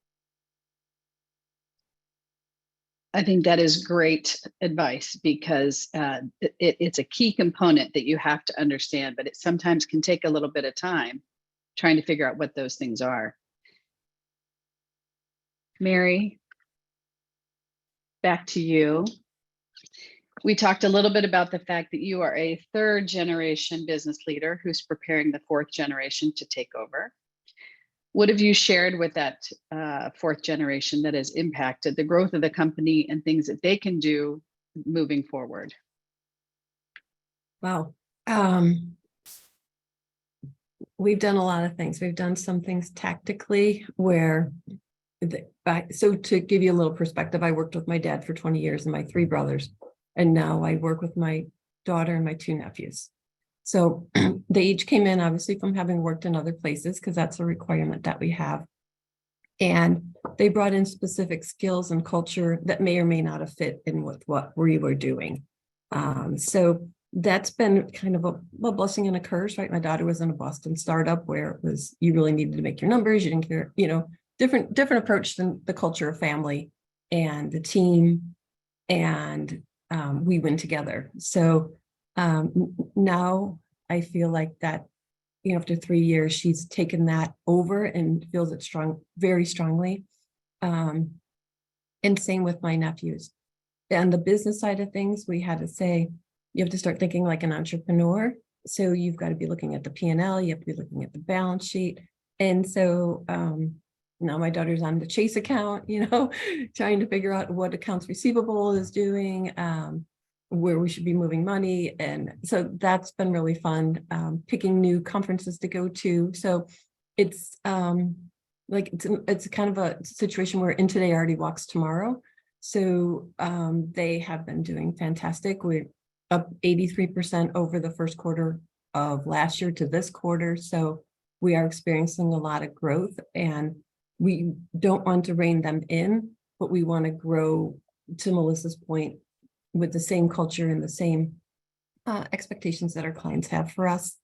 I think that is great advice, because it's a key component that you have to understand, but it sometimes can take a little bit of time trying to figure out what those things are. Mary, back to you. We talked a little bit about the fact that you are a third generation business leader who's preparing the fourth generation to take over. What have you shared with that fourth generation that has impacted the growth of the company and things that they can do moving forward? Wow. We've done a lot of things. We've done some things tactically where, so to give you a little perspective, I worked with my dad for 20 years and my 3 brothers, and now I work with my daughter and my 2 nephews. So they each came in obviously from having worked in other places, because that's a requirement that we have. And they brought in specific skills and culture that may or may not have fit in with what we were doing. So that's been kind of a blessing and a curse, right? My daughter was in a Boston startup where it was, you really needed to make your numbers. You didn't care, you know, different approach than the culture of family and the team. And we win together. So now I feel like that, you know, after 3 years, she's taken that over and feels it very strongly. And same with my nephews. On the business side of things, we had to say, you have to start thinking like an entrepreneur. So you've got to be looking at the P&L, you have to be looking at the balance sheet. And so now my daughter's on the Chase account, you know, trying to figure out what accounts receivable is doing, where we should be moving money. And so that's been really fun, picking new conferences to go to. So it's like, it's kind of a situation where in today already walks tomorrow. So they have been doing fantastic. We're up 83% over the first quarter of last year to this quarter. So we are experiencing a lot of growth, and we don't want to rein them in, but we want to grow, to Melissa's point, with the same culture and the same expectations that our clients have for us.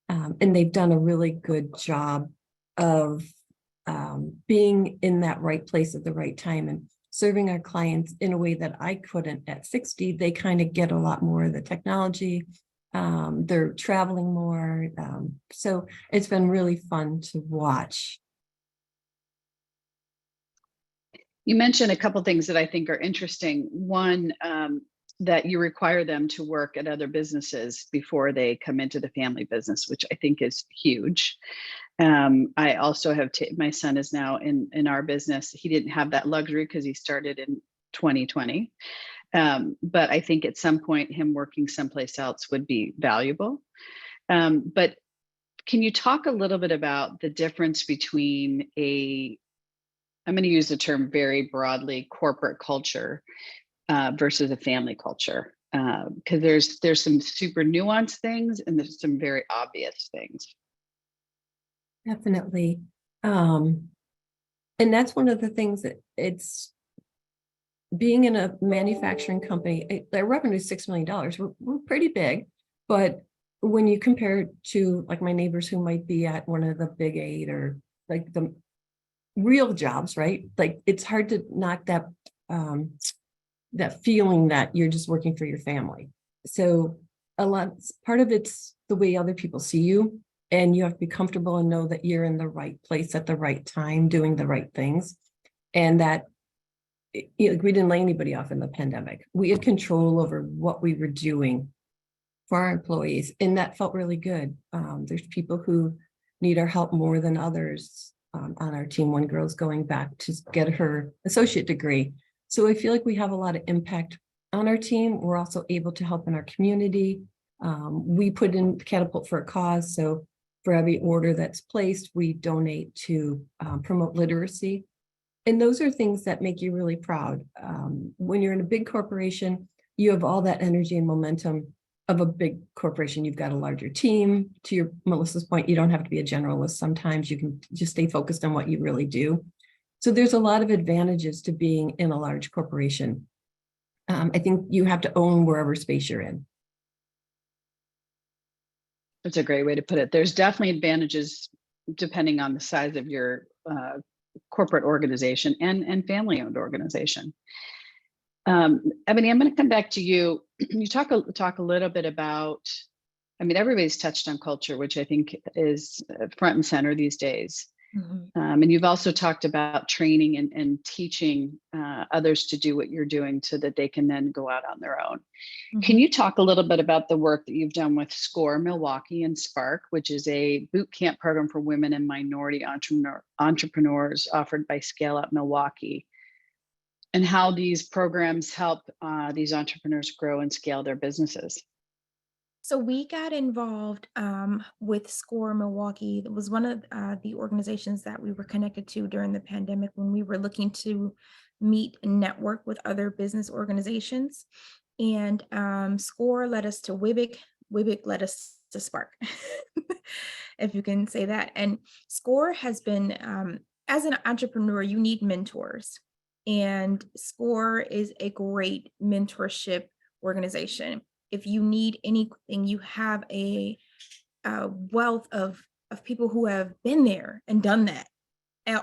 And they've done a really good job of being in that right place at the right time and serving our clients in a way that I couldn't at 60. They kind of get a lot more of the technology. They're traveling more. So it's been really fun to watch. You mentioned a couple things that I think are interesting. One, that you require them to work at other businesses before they come into the family business, which I think is huge. I also have, my son is now in our business. He didn't have that luxury because he started in 2020. But I think at some point him working someplace else would be valuable. But can you talk a little bit about the difference between I'm going to use the term very broadly, corporate culture versus a family culture? Because there's some super nuanced things and there's some very obvious things. Definitely. And that's one of the things that it's being in a manufacturing company, their revenue is $6 million. We're pretty big, but when you compare it to like my neighbors who might be at one of the big 8 or like the real jobs, right? Like it's hard to knock that that feeling that you're just working for your family. So part of it's the way other people see you, and you have to be comfortable and know that you're in the right place at the right time, doing the right things. And that we didn't lay anybody off in the pandemic. We had control over what we were doing for our employees, and that felt really good. There's people who need our help more than others on our team. One girl's going back to get her associate degree. So I feel like we have a lot of impact on our team. We're also able to help in our community. We put in Catapult for a cause. So for every order that's placed, we donate to promote literacy. And those are things that make you really proud. When you're in a big corporation, you have all that energy and momentum of a big corporation. You've got a larger team. To Melissa's point, you don't have to be a generalist. Sometimes you can just stay focused on what you really do. So there's a lot of advantages to being in a large corporation. I think you have to own wherever space you're in. That's a great way to put it. There's definitely advantages depending on the size of your corporate organization and family-owned organization. Ebony, I'm going to come back to you. You talk a little bit about, I mean, everybody's touched on culture, which I think is front and center these days. Mhm. And you've also talked about training and teaching others to do what you're doing so that they can then go out on their own. Can Mhm. you talk a little bit about the work that you've done with SCORE Milwaukee and Spark, which is a boot camp program for women and minority entrepreneurs offered by Scale Up Milwaukee, and how these programs help these entrepreneurs grow and scale their businesses? So we got involved with SCORE Milwaukee. It was one of the organizations that we were connected to during the pandemic when we were looking to meet and network with other business organizations. And SCORE led us to WIBIC. WIBIC led us to Spark, if you can say that. And SCORE has been, as an entrepreneur, you need mentors. And SCORE is a great mentorship organization. If you need anything, you have a wealth of people who have been there and done that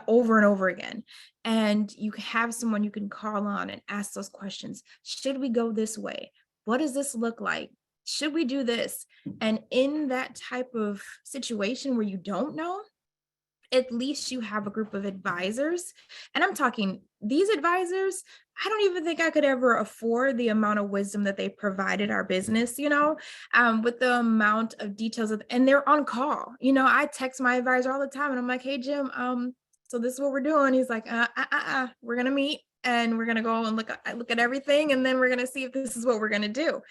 over and over again. And you have someone you can call on and ask those questions. Should we go this way? What does this look like? Should we do this? And in that type of situation where you don't know, at least you have a group of advisors. And I'm talking these advisors, I don't even think I could ever afford the amount of wisdom that they provided our business, with the amount of details and they're on call. I text my advisor all the time and I'm like, hey, Jim, so this is what we're doing. He's like, we're going to meet and we're going to go and look at everything. And then we're going to see if this is what we're going to do,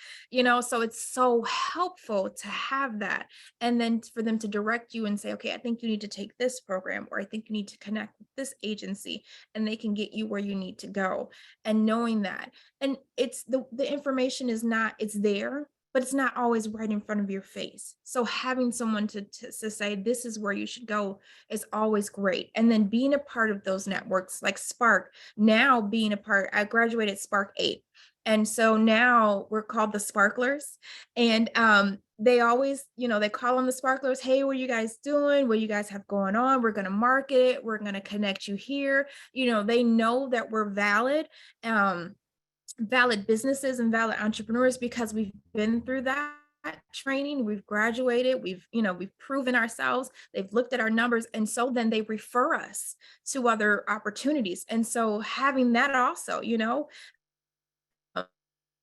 so it's so helpful to have that. And then for them to direct you and say, okay, I think you need to take this program, or I think you need to connect with this agency, and they can get you where you need to go. And knowing that, and it's the information is not, it's there, but it's not always right in front of your face. So having someone to say, this is where you should go is always great. And then being a part of those networks like Spark, now being a part, I graduated Spark 8. And so now we're called the Sparklers. And they always, they call them the Sparklers. Hey, what are you guys doing? What do you guys have going on? We're going to market it. We're going to connect you here. They know that we're valid businesses and valid entrepreneurs because we've been through that training, we've graduated, we've proven ourselves, they've looked at our numbers, and so then they refer us to other opportunities. And so having that also,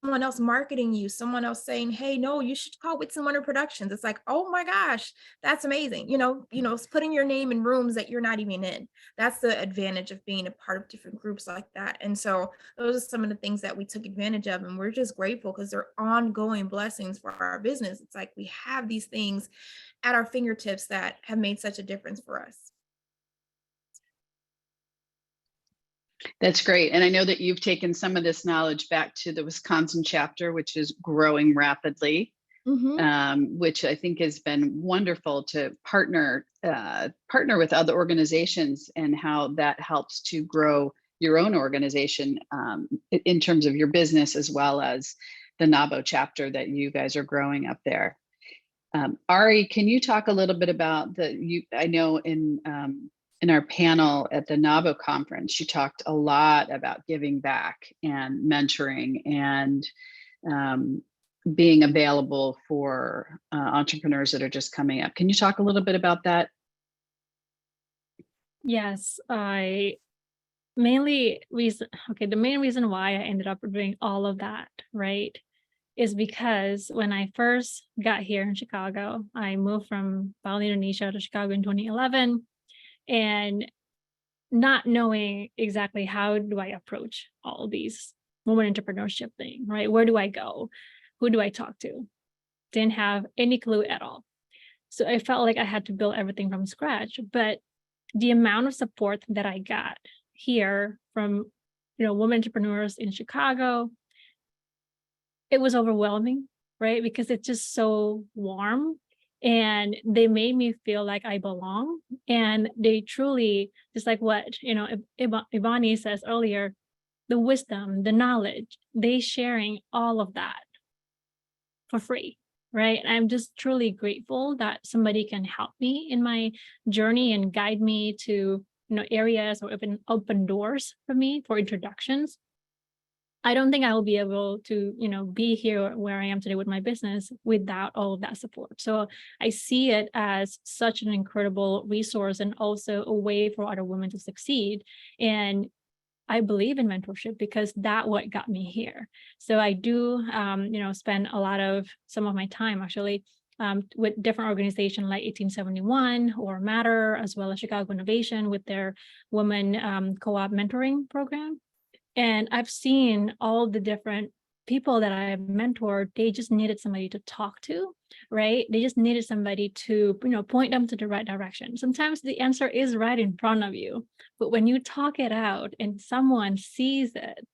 someone else marketing you, someone else saying, hey, no, you should call Whitson Wonder Productions. It's like, oh my gosh, that's amazing. It's putting your name in rooms that you're not even in. That's the advantage of being a part of different groups like that. And so those are some of the things that we took advantage of. And we're just grateful because they're ongoing blessings for our business. It's like we have these things at our fingertips that have made such a difference for us. That's great. And I know that you've taken some of this knowledge back to the Wisconsin chapter, which is growing rapidly, which I think has been wonderful to partner with other organizations, and how that helps to grow your own organization in terms of your business, as well as the NAWBO chapter that you guys are growing up there. Ari, can you talk a little bit about I know in our panel at the NAWBO conference, you talked a lot about giving back and mentoring and being available for entrepreneurs that are just coming up. Can you talk a little bit about that? Yes, the main reason why I ended up doing all of that, right, is because when I first got here in Chicago, I moved from Bali, Indonesia to Chicago in 2011. And not knowing exactly how do I approach all these women entrepreneurship thing, right? Where do I go? Who do I talk to? Didn't have any clue at all. So I felt like I had to build everything from scratch. But the amount of support that I got here from, women entrepreneurs in Chicago, it was overwhelming, right? Because it's just so warm. And they made me feel like I belong. And they truly, just like what, Ivani says earlier, the wisdom, the knowledge, they sharing all of that for free, right? And I'm just truly grateful that somebody can help me in my journey and guide me to, areas or open doors for me for introductions. I don't think I will be able to, be here where I am today with my business without all of that support. So I see it as such an incredible resource and also a way for other women to succeed. And I believe in mentorship because that what got me here. So I do, spend some of my time actually with different organizations like 1871 or Matter, as well as Chicago Innovation with their women co-op mentoring program. And I've seen all the different people that I've mentored, they just needed somebody to talk to, right? They just needed somebody to, point them to the right direction. Sometimes the answer is right in front of you, but when you talk it out and someone sees it,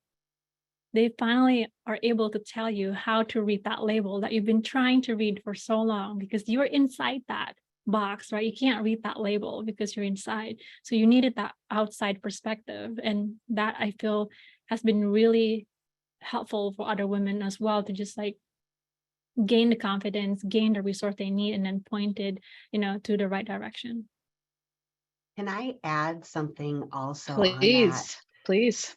they finally are able to tell you how to read that label that you've been trying to read for so long because you're inside that box, right? You can't read that label because you're inside. So you needed that outside perspective. And that I feel has been really helpful for other women as well to just like gain the confidence, gain the resource they need, and then pointed, to the right direction. Can I add something also on that? Please.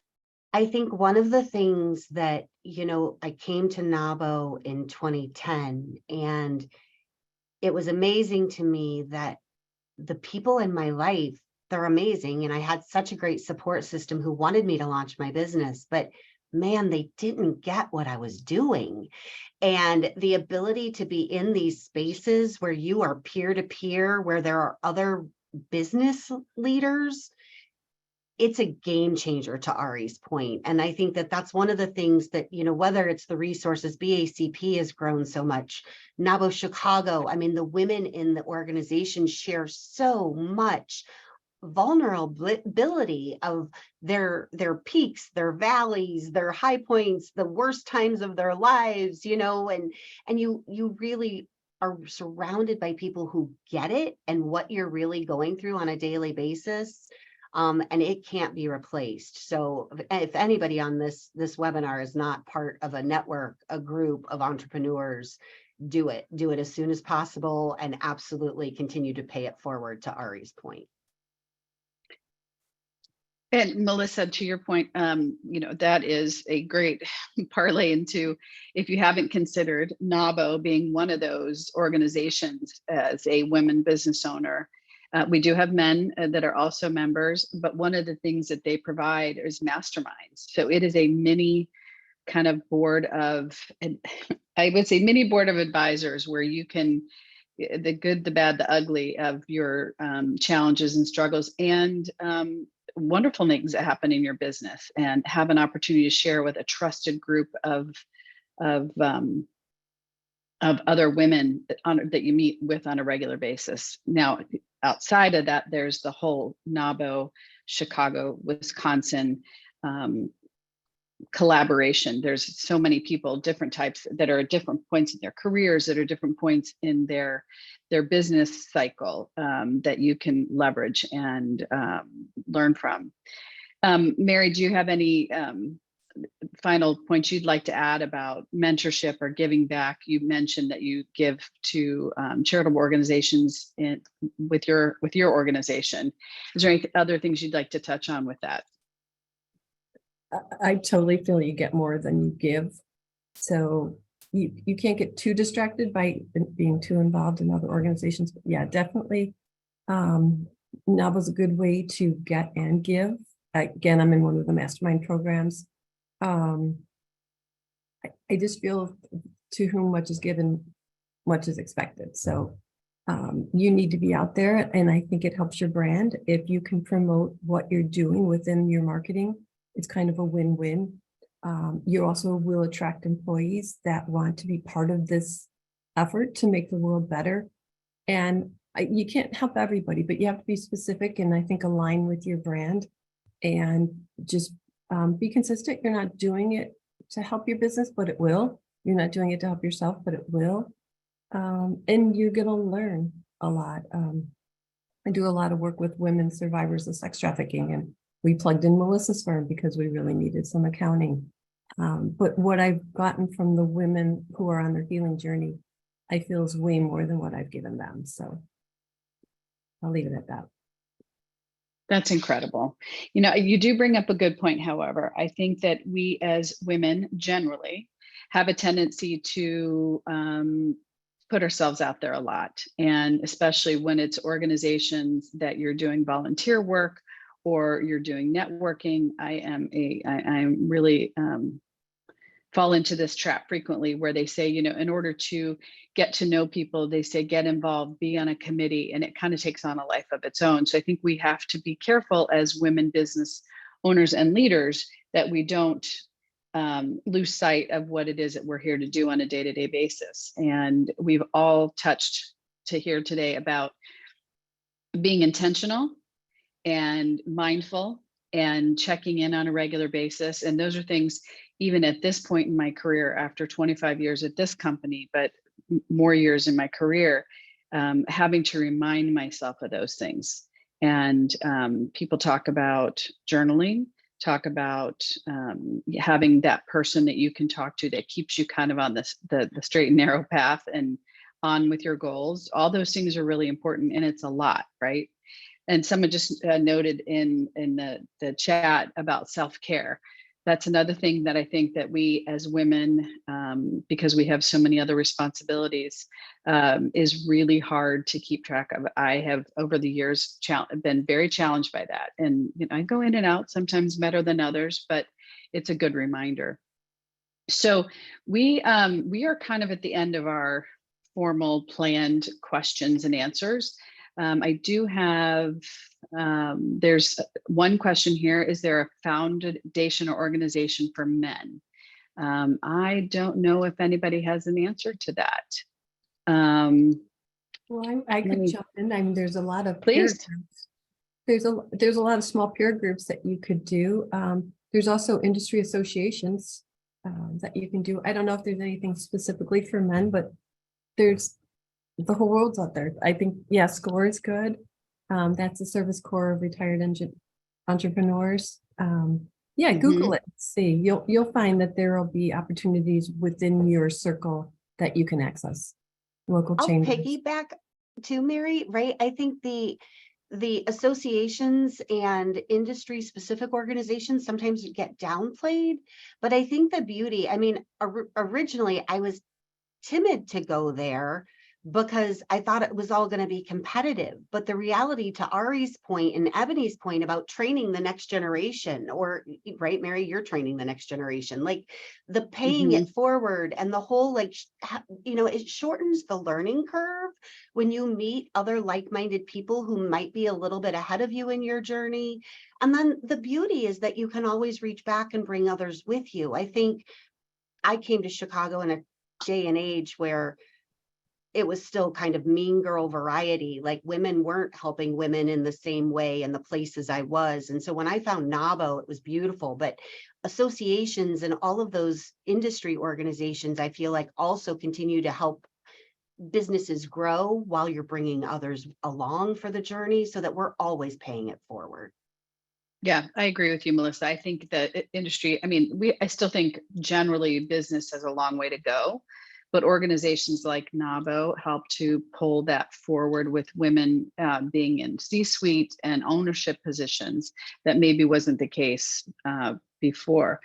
I think one of the things that, I came to NAWBO in 2010, and it was amazing to me that the people in my life, they're amazing. And I had such a great support system who wanted me to launch my business, but man, they didn't get what I was doing. And the ability to be in these spaces where you are peer to peer, where there are other business leaders, it's a game changer, to Ari's point. And I think that that's one of the things that, whether it's the resources, BACP has grown so much, NAWBO Chicago, I mean, the women in the organization share so much vulnerability of their peaks, their valleys, their high points, the worst times of their lives, and you really are surrounded by people who get it and what you're really going through on a daily basis. And it can't be replaced. So if anybody on this webinar is not part of a network, a group of entrepreneurs, do it as soon as possible, and absolutely continue to pay it forward, to Ari's point. And Melissa, to your point, that is a great parlay into, if you haven't considered NAWBO being one of those organizations as a women business owner. We do have men that are also members, but one of the things that they provide is masterminds. So it is a mini kind of board of, I would say mini board of advisors where you can, the good, the bad, the ugly of your challenges and struggles and wonderful things that happen in your business, and have an opportunity to share with a trusted group of other women that you meet with on a regular basis. Now, outside of that, there's the whole NAWBO Chicago, Wisconsin collaboration. There's so many people, different types, that are at different points in their careers, that are different points in their business cycle, that you can leverage and learn from. Mary, do you have any final points you'd like to add about mentorship or giving back? You mentioned that you give to charitable organizations with your organization. Is there any other things you'd like to touch on with that? I totally feel you get more than you give. So you can't get too distracted by being too involved in other organizations. But yeah, definitely. NAWBO is a good way to get and give. Again, I'm in one of the mastermind programs. I just feel to whom much is given, much is expected. So you need to be out there, and I think it helps your brand if you can promote what you're doing within your marketing. It's kind of a win-win. You also will attract employees that want to be part of this effort to make the world better. And you can't help everybody, but you have to be specific and I think align with your brand, and just be consistent. You're not doing it to help your business, but it will. You're not doing it to help yourself, but it will. And you're going to learn a lot. I do a lot of work with women survivors of sex trafficking, and we plugged in Melissa's firm because we really needed some accounting. But what I've gotten from the women who are on their healing journey, I feel is way more than what I've given them. So I'll leave it at that. That's incredible. You know, you do bring up a good point, however. I think that we as women generally have a tendency to put ourselves out there a lot. And especially when it's organizations that you're doing volunteer work or you're doing networking. I'm really fall into this trap frequently where they say, you know, in order to get to know people, they say, get involved, be on a committee, and it kind of takes on a life of its own. So I think we have to be careful as women business owners and leaders that we don't lose sight of what it is that we're here to do on a day-to-day basis. And we've all touched to here today about being intentional and mindful and checking in on a regular basis. And those are things, even at this point in my career, after 25 years at this company, but more years in my career, having to remind myself of those things. And people talk about journaling, talk about having that person that you can talk to that keeps you kind of on the straight and narrow path and on with your goals. All those things are really important, and it's a lot, right? And someone just noted in the chat about self-care. That's another thing that I think that we as women, because we have so many other responsibilities, is really hard to keep track of. I have over the years been very challenged by that. And you know, I go in and out, sometimes better than others, but it's a good reminder. So we are kind of at the end of our formal planned questions and answers. I do have, there's one question here. Is there a foundation or organization for men? I don't know if anybody has an answer to that. Well, I could jump in. I mean, there's a lot of Please. peer groups. There's a lot of small peer groups that you could do. There's also industry associations that you can do. I don't know if there's anything specifically for men, but there's the whole world's out there. I think, yeah, SCORE is good. That's the Service Corps of Retired Entrepreneurs. Yeah, Google it. See, you'll find that there will be opportunities within your circle that you can access. Local I'll chambers. piggyback too, Mary, right? I think the associations and industry specific organizations sometimes get downplayed, but I think the beauty, I mean, originally I was timid to go there because I thought it was all going to be competitive. But the reality, to Ari's point and Ebony's point about training the next generation, or right, Mary, you're training the next generation, like the paying it forward and the whole, like, you know, it shortens the learning curve when you meet other like-minded people who might be a little bit ahead of you in your journey. And then the beauty is that you can always reach back and bring others with you. I think I came to Chicago in a day and age where it was still kind of mean girl variety, like women weren't helping women in the same way in the places I was. And so when I found NAWBO, it was beautiful, but associations and all of those industry organizations, I feel like also continue to help businesses grow while you're bringing others along for the journey so that we're always paying it forward. Yeah, I agree with you, Melissa. I think that industry, I mean, I still think generally business has a long way to go, but organizations like NAWBO help to pull that forward with women being in C-suite and ownership positions that maybe wasn't the case before.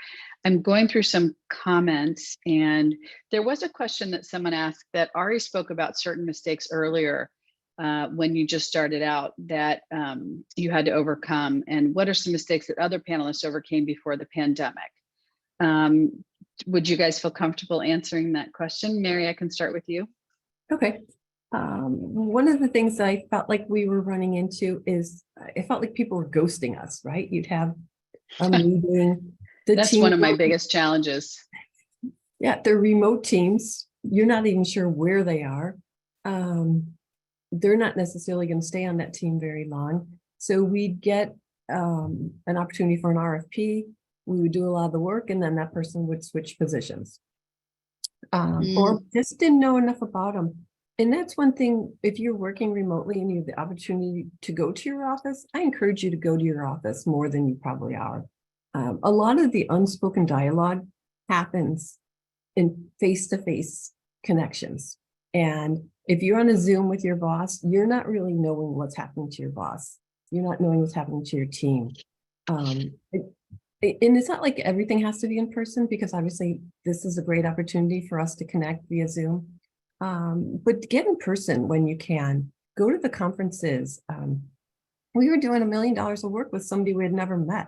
I'm going through some comments, and there was a question that someone asked that Ari spoke about certain mistakes earlier when you just started out that you had to overcome, and what are some mistakes that other panelists overcame before the pandemic? Would you guys feel comfortable answering that question? Mary, I can start with you. Okay. One of the things that I felt like we were running into is it felt like people were ghosting us, right? You'd have a meeting. That's one of my biggest challenges. Yeah, they're remote teams. You're not even sure where they are. They're not necessarily going to stay on that team very long. So we'd get an opportunity for an RFP. We would do a lot of the work, and then that person would switch positions. Or just didn't know enough about them. And that's one thing, if you're working remotely and you have the opportunity to go to your office, I encourage you to go to your office more than you probably are. A lot of the unspoken dialogue happens in face-to-face connections. And if you're on a Zoom with your boss, you're not really knowing what's happening to your boss. You're not knowing what's happening to your team. And it's not like everything has to be in person, because obviously this is a great opportunity for us to connect via Zoom. But get in person when you can. Go to the conferences. We were doing $1 million of work with somebody we had never met.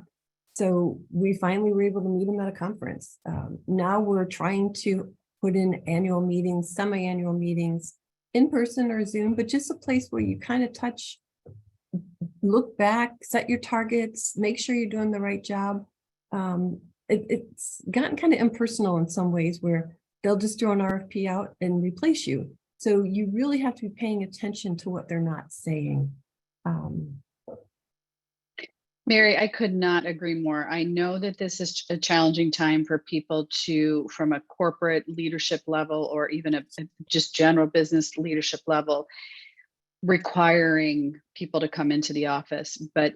So we finally were able to meet them at a conference. Now we're trying to put in annual meetings, semi-annual meetings, in person or Zoom, but just a place where you kind of touch, look back, set your targets, make sure you're doing the right job. It's gotten kind of impersonal in some ways, where they'll just throw an RFP out and replace you. So you really have to be paying attention to what they're not saying. Mary, I could not agree more. I know that this is a challenging time for people from a corporate leadership level, or even a just general business leadership level, requiring people to come into the office. But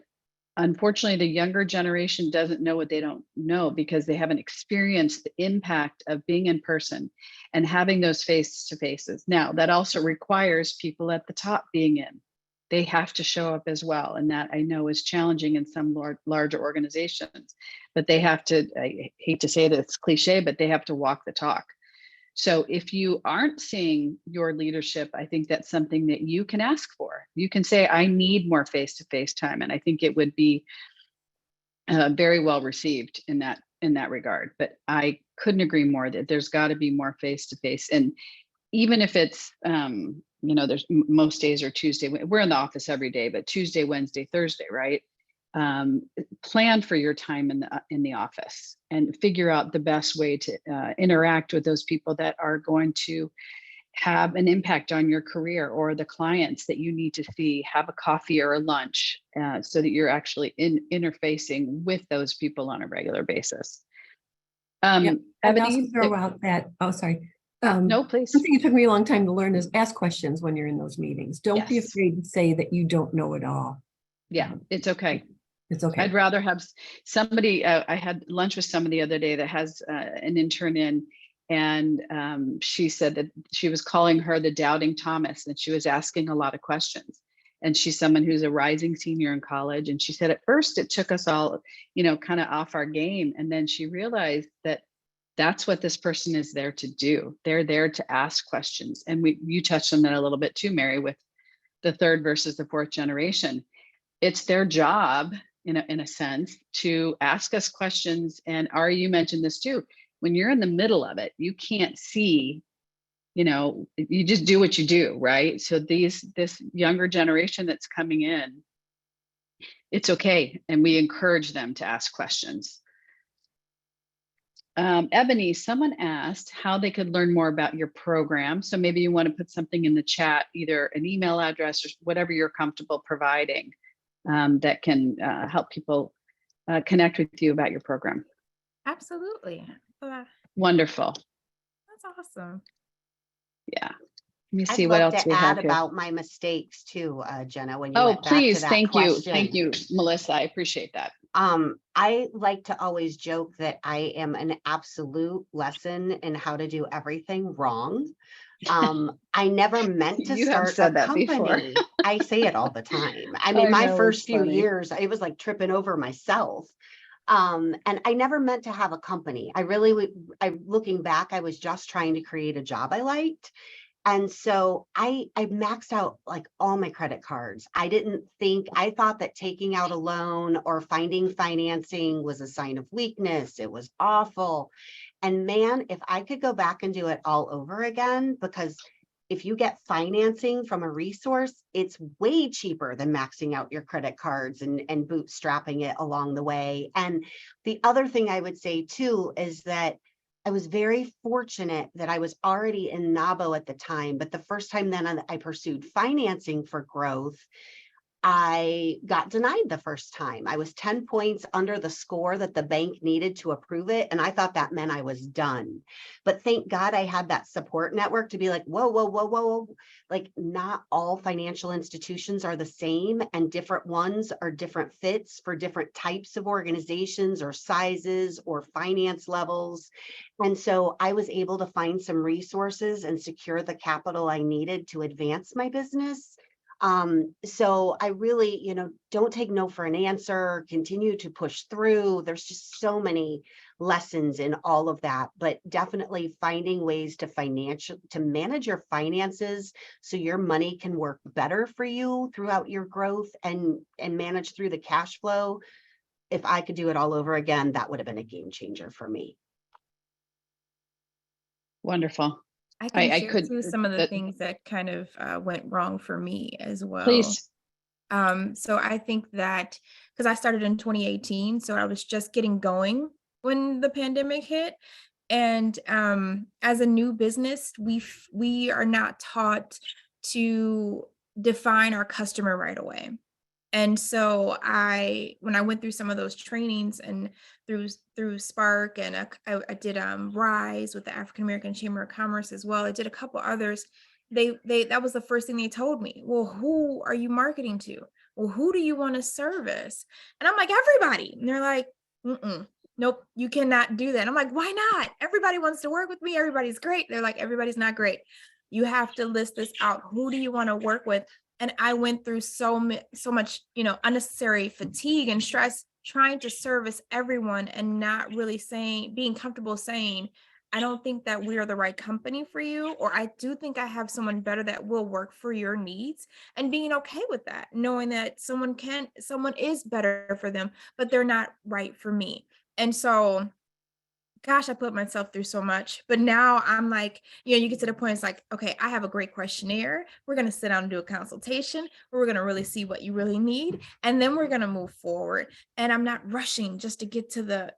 unfortunately, the younger generation doesn't know what they don't know, because they haven't experienced the impact of being in person and having those face-to-faces. Now, that also requires people at the top being in. They have to show up as well. And that I know is challenging in some larger organizations, but they have to, I hate to say that it's cliche, but they have to walk the talk. So if you aren't seeing your leadership, I think that's something that you can ask for. You can say, I need more face-to-face time. And I think it would be very well received in that regard. But I couldn't agree more that there's got to be more face-to-face. And even if it's, there's most days are Tuesday. We're in the office every day, but Tuesday, Wednesday, Thursday, right? Plan for your time in the office and figure out the best way to interact with those people that are going to have an impact on your career, or the clients that you need to see. Have a coffee or a lunch so that you're actually interfacing with those people on a regular basis. I'd also Ebony, throw out that, oh, sorry. no, please. Something it took me a long time to learn is ask questions when you're in those meetings. Don't be Yes. afraid to say that you don't know it all. Yeah, it's okay. It's okay. I'd rather have somebody, I had lunch with somebody the other day that has an intern in, and she said that she was calling her the doubting Thomas, and she was asking a lot of questions. And she's someone who's a rising senior in college. And she said at first it took us all, kind of off our game. And then she realized that that's what this person is there to do. They're there to ask questions. And you touched on that a little bit too, Mary, with the third versus the fourth generation. It's their job, in a sense, to ask us questions. And Ari, you mentioned this too. When you're in the middle of it, you can't see, you just do what you do, right? So this younger generation that's coming in, it's okay. And we encourage them to ask questions. Ebony, someone asked how they could learn more about your program. So maybe you want to put something in the chat, either an email address or whatever you're comfortable providing, that can help people connect with you about your program. Absolutely. Wonderful. That's awesome. Yeah. Let me I'd see what love else to we have add here. about my mistakes too, Jenna, when you Oh, went back to please. that Thank you. question. Thank you, Melissa. I appreciate that. I like to always joke that I am an absolute lesson in how to do everything wrong. I never meant to You have start said a that before. company. I say it all the time. I mean, my know, first it's few funny. years, it was like tripping over myself. And I never meant to have a company. Looking back, I was just trying to create a job I liked. And so I maxed out like all my credit cards. I thought that taking out a loan or finding financing was a sign of weakness. It was awful. And man, if I could go back and do it all over again, because if you get financing from a resource, it's way cheaper than maxing out your credit cards and bootstrapping it along the way. And the other thing I would say too is that I was very fortunate that I was already in NAWBO at the time, but the first time then I pursued financing for growth, I got denied the first time. I was 10 points under the score that the bank needed to approve it. And I thought that meant I was done. But thank God I had that support network to be like, whoa, whoa, whoa, whoa. Like not all financial institutions are the same, and different ones are different fits for different types of organizations or sizes or finance levels. And so I was able to find some resources and secure the capital I needed to advance my business. So I really, don't take no for an answer, continue to push through. There's just so many lessons in all of that, but definitely finding ways to manage your finances so your money can work better for you throughout your growth and manage through the cash flow. If I could do it all over again, that would have been a game changer for me. Wonderful. I can I share could, too some of the that- things that kind of went wrong for me as well. please. So I think that because I started in 2018, so I was just getting going when the pandemic hit. And as a new business, we are not taught to define our customer right away. And so when I went through some of those trainings and through Spark, and I did Rise with the African American Chamber of Commerce as well. I did a couple others. That was the first thing they told me. Well, who are you marketing to? Well, who do you want to service? And I'm like, everybody. And they're like, nope, you cannot do that. And I'm like, why not? Everybody wants to work with me. Everybody's great. They're like, everybody's not great. You have to list this out. Who do you want to work with? And I went through so much, unnecessary fatigue and stress trying to service everyone and not really being comfortable saying, I don't think that we are the right company for you, or I do think I have someone better that will work for your needs, and being okay with that, knowing that someone is better for them, but they're not right for me. And so, gosh, I put myself through so much, but now I'm like, you get to the point, it's like, okay, I have a great questionnaire. We're going to sit down and do a consultation where we're going to really see what you really need. And then we're going to move forward. And I'm not rushing just to get to the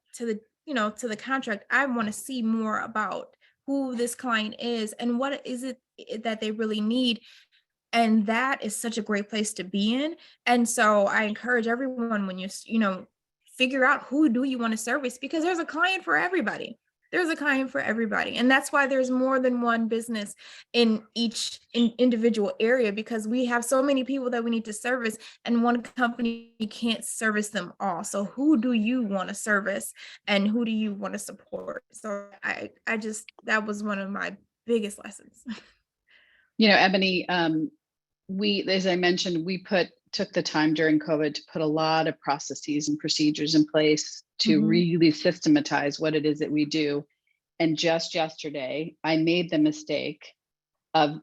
contract. I want to see more about who this client is and what is it that they really need. And that is such a great place to be in. And so I encourage everyone, when figure out who do you want to service, because there's a client for everybody. There's a client for everybody. And that's why there's more than one business in each individual area, because we have so many people that we need to service, and one company can't service them all. So who do you want to service and who do you want to support? So that was one of my biggest lessons. Ebony, as I mentioned, we took the time during COVID to put a lot of processes and procedures in place to really systematize what it is that we do. And just yesterday, I made the mistake of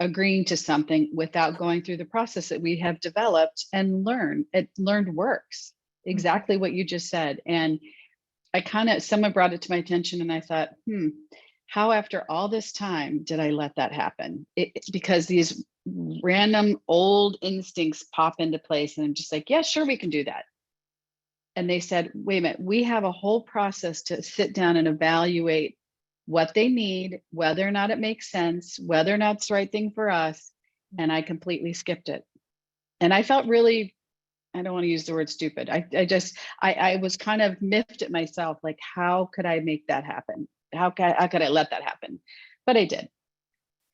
agreeing to something without going through the process that we have developed and learned works. Exactly what you just said. And someone brought it to my attention, and I thought, how after all this time did I let that happen? Because these random old instincts pop into place, and I'm just like, yeah, sure, we can do that. And they said, wait a minute, we have a whole process to sit down and evaluate what they need, whether or not it makes sense, whether or not it's the right thing for us. And I completely skipped it. And I felt really, I don't want to use the word stupid. I was kind of miffed at myself, like, how could I make that happen? How could I let that happen? But I did.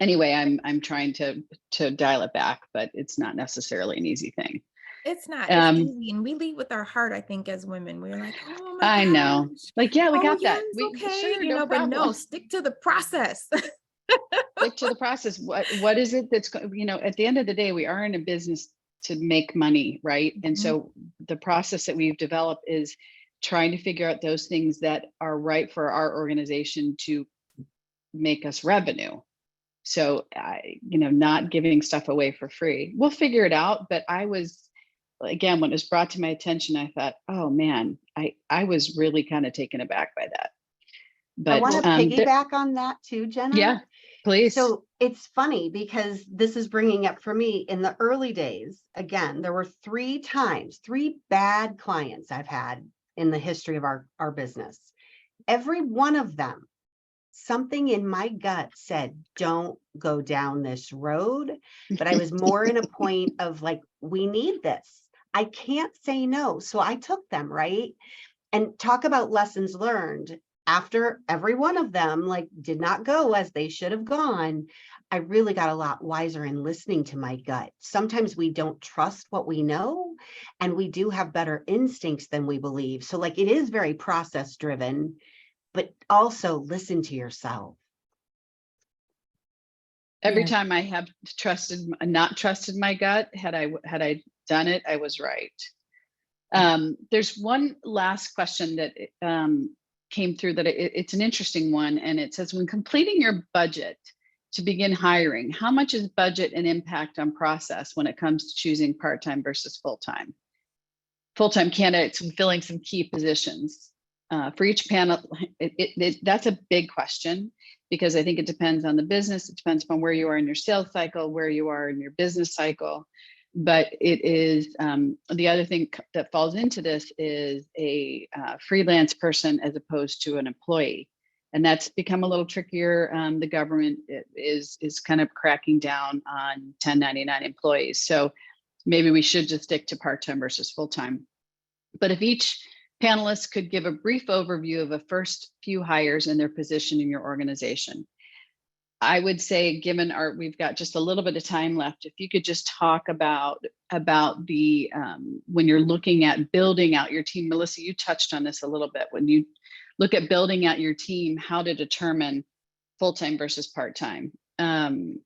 Anyway, I'm trying to dial it back, but it's not necessarily an easy thing. It's not. It's easy, and we lead with our heart. I think as women, we're like, oh my I know, gosh. like, yeah, we got yeah, that. it's okay, Sure, no but problem. no, stick to the process. Stick to the process. What is it that's at the end of the day, we are in a business to make money, right? And so the process that we've developed is trying to figure out those things that are right for our organization to make us revenue. So, not giving stuff away for free. We'll figure it out. But again, when it was brought to my attention, I thought, oh man, I was really kind of taken aback by that. But I want to piggyback on that too, Jenna. Yeah, please. So it's funny because this is bringing up for me in the early days. Again, there were three bad clients I've had in the history of our business. Every one of them, something in my gut said, don't go down this road. But I was more in a point of like, we need this. I can't say no. So I took them, right? And talk about lessons learned. After every one of them did not go as they should have gone, I really got a lot wiser in listening to my gut. Sometimes we don't trust what we know, and we do have better instincts than we believe. So it is very process driven, but also listen to yourself. Every Yeah. time I have not trusted my gut, had I done it, I was right. There's one last question that came through that it's an interesting one, and it says, when completing your budget to begin hiring, how much is budget and impact on process when it comes to choosing part-time versus full-time? Full-time candidates and filling some key positions. For each panel, that's a big question, because I think it depends on the business. It depends on where you are in your sales cycle, where you are in your business cycle. But it is the other thing that falls into this is a freelance person as opposed to an employee. And that's become a little trickier. The government is kind of cracking down on 1099 employees. So maybe we should just stick to part-time versus full-time. But if each panelist could give a brief overview of the first few hires and their position in your organization. I would say, given we've got just a little bit of time left, if you could just talk about the when you're looking at building out your team. Melissa, you touched on this a little bit. When you look at building out your team, how to determine full-time versus part-time. And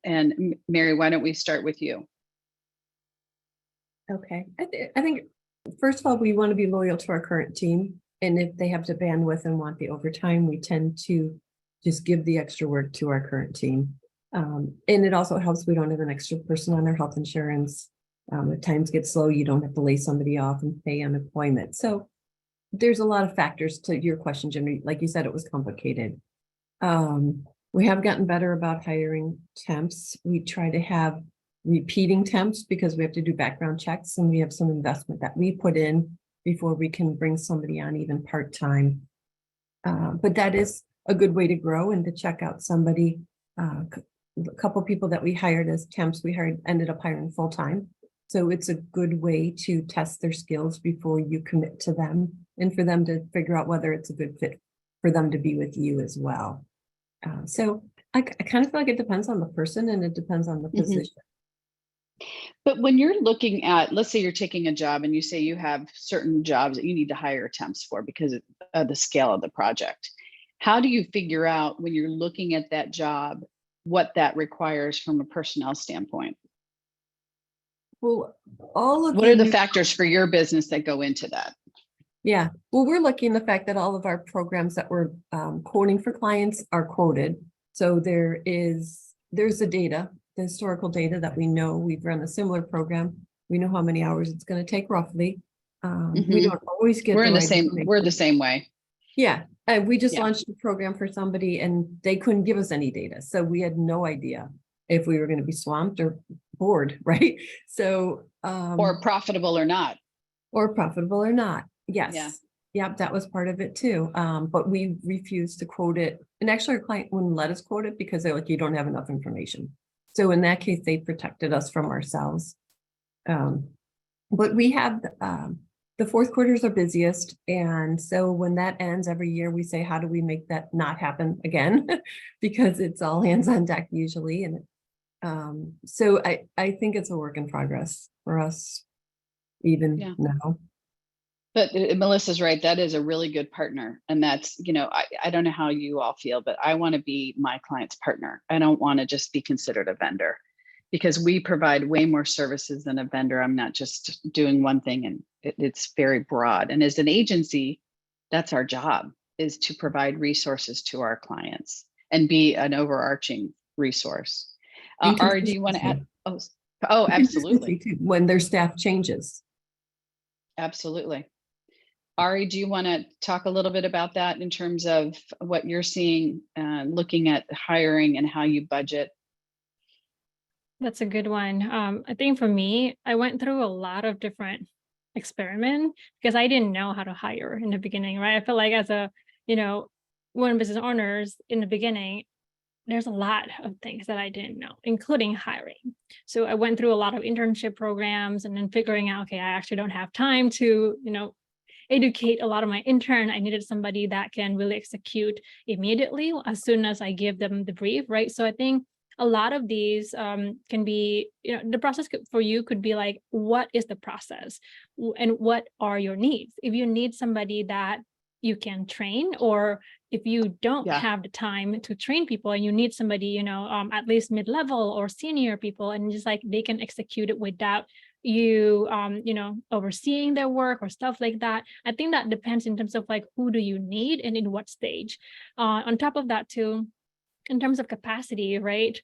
Mary, why don't we start with you? Okay, I think first of all, we want to be loyal to our current team. And if they have the bandwidth and want the overtime, we tend to just give the extra work to our current team. And it also helps we don't have an extra person on our health insurance. If times get slow, you don't have to lay somebody off and pay unemployment. So there's a lot of factors to your question, Jim. Like you said, it was complicated. We have gotten better about hiring temps. We try to have repeating temps because we have to do background checks, and we have some investment that we put in before we can bring somebody on even part-time. But that is a good way to grow and to check out somebody. A couple people that we hired as temps, ended up hiring full-time. So it's a good way to test their skills before you commit to them, and for them to figure out whether it's a good fit for them to be with you as well. So I kind of feel like it depends on the person and it depends on the position. But when you're looking at, let's say you're taking a job and you say you have certain jobs that you need to hire temps for because of the scale of the project. How do you figure out when you're looking at that job, what that requires from a personnel standpoint? Well, what are the factors for your business that go into that? Yeah, well, we're looking at the fact that all of our programs that we're quoting for clients are quoted. So there's the data, the historical data that we know. We've run a similar program. We know how many hours it's going to take roughly. We don't always get we're the same way. Yeah, we just launched a program for somebody and they couldn't give us any data. So we had no idea if we were going to be swamped or bored, right? So or profitable or not. Yes. Yeah, that was part of it too. But we refused to quote it. And actually our client wouldn't let us quote it because they're like, you don't have enough information. So in that case, they protected us from ourselves. But we have the fourth quarter is our busiest. And so when that ends every year, we say, how do we make that not happen again? Because it's all hands on deck usually. And so I think it's a work in progress for us even now. But Melissa's right. That is a really good partner. And that's, I don't know how you all feel, but I want to be my client's partner. I don't want to just be considered a vendor because we provide way more services than a vendor. I'm not just doing one thing and it's very broad. And as an agency, that's our job, is to provide resources to our clients and be an overarching resource. Ari, do you want to add? Oh, absolutely. When their staff changes. Absolutely. Ari, do you want to talk a little bit about that in terms of what you're seeing, looking at hiring and how you budget? That's a good one. I think for me, I went through a lot of different experiments because I didn't know how to hire in the beginning, right? I feel like as a, women business owners in the beginning, there's a lot of things that I didn't know, including hiring. So I went through a lot of internship programs and then figuring out, okay, I actually don't have time to, educate a lot of my intern. I needed somebody that can really execute immediately as soon as I give them the brief, right? So I think a lot of these can be, the process for you could be like, what is the process and what are your needs? If you need somebody that you can train, or if you don't Yeah. have the time to train people and you need somebody, you know, at least mid-level or senior people, and just like they can execute it without you, you know, overseeing their work or stuff like that. I think that depends in terms of like, who do you need and in what stage. On top of that too, in terms of capacity, right?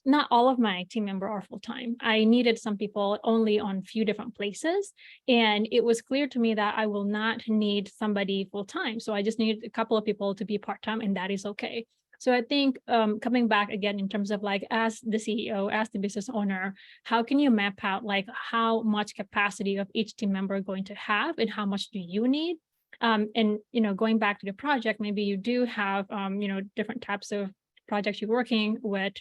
Not all of my team member are full-time. I needed some people only on few different places. And it was clear to me that I will not need somebody full-time. So I just need a couple of people to be part-time, and that is okay. So I think coming back again in terms of like, as the CEO, as the business owner, how can you map out like how much capacity of each team member going to have and how much do you need? And, you know, going back to the project, maybe you do have, you know, different types of projects you're working with.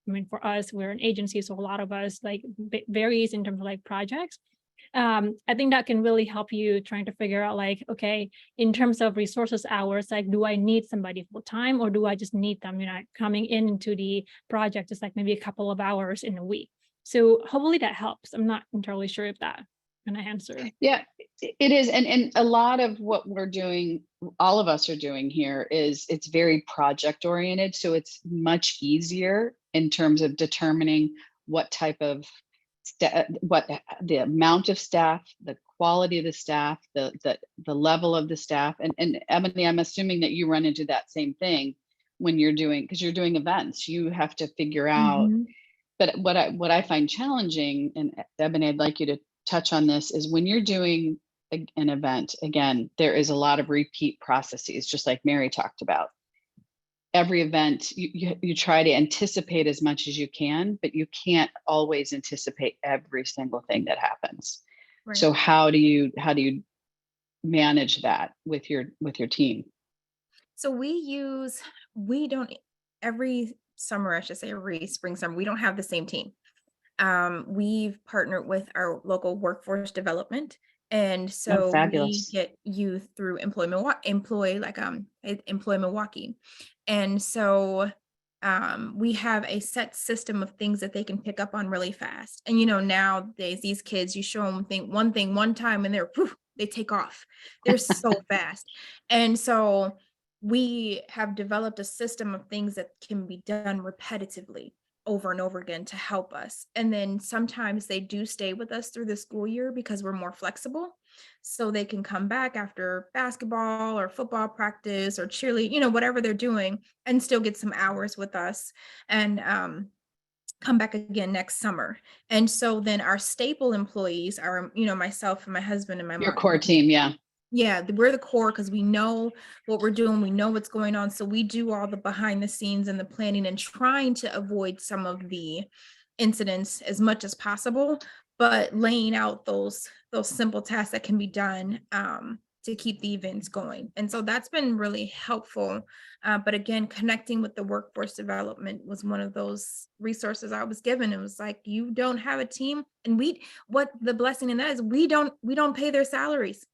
I mean, for us, we're an agency, so a lot of us like varies in terms of like projects. I think that can really help you trying to figure out like, okay, in terms of resources hours, like, do I need somebody full time or do I just need them, you know, coming into the project just like maybe a couple of hours in a week? So hopefully that helps. I'm not entirely sure if that can I answer. Yeah, it is. And a lot of what we're doing, all of us are doing here is it's very project oriented. So it's much easier in terms of determining what type of what the amount of staff, the quality of the staff, the level of the staff. And Ebony, I'm assuming that you run into that same thing when you're doing, because you're doing events, you have to figure out. Mhm. But what I find challenging, and Ebony, I'd like you to touch on this, is when you're doing an event, again, there is a lot of repeat processes, just like Mary talked about. Every event, you try to anticipate as much as you can, but you can't always anticipate every single thing that happens. Right. So how do you manage that with your team? So we don't, every summer, I should say, every spring, summer, we don't have the same team. We've partnered with our local workforce development. And so we Fabulous. get youth through Employ Milwaukee. And so we have a set system of things that they can pick up on really fast. And you know, nowadays these kids, you show them one thing one time and they take off. They're so fast. And so we have developed a system of things that can be done repetitively over and over again to help us. And then sometimes they do stay with us through the school year because we're more flexible. So they can come back after basketball or football practice or cheerleading, you know, whatever they're doing, and still get some hours with us and come back again next summer. And so then our staple employees are, you know, myself and my husband and my Your mom. core team, yeah. Yeah, we're the core because we know what we're doing. We know what's going on. So we do all the behind the scenes and the planning and trying to avoid some of the incidents as much as possible, but laying out those simple tasks that can be done to keep the events going. And so that's been really helpful. But again, connecting with the workforce development was one of those resources I was given. It was like, you don't have a team, and what the blessing in that is we don't pay their salaries.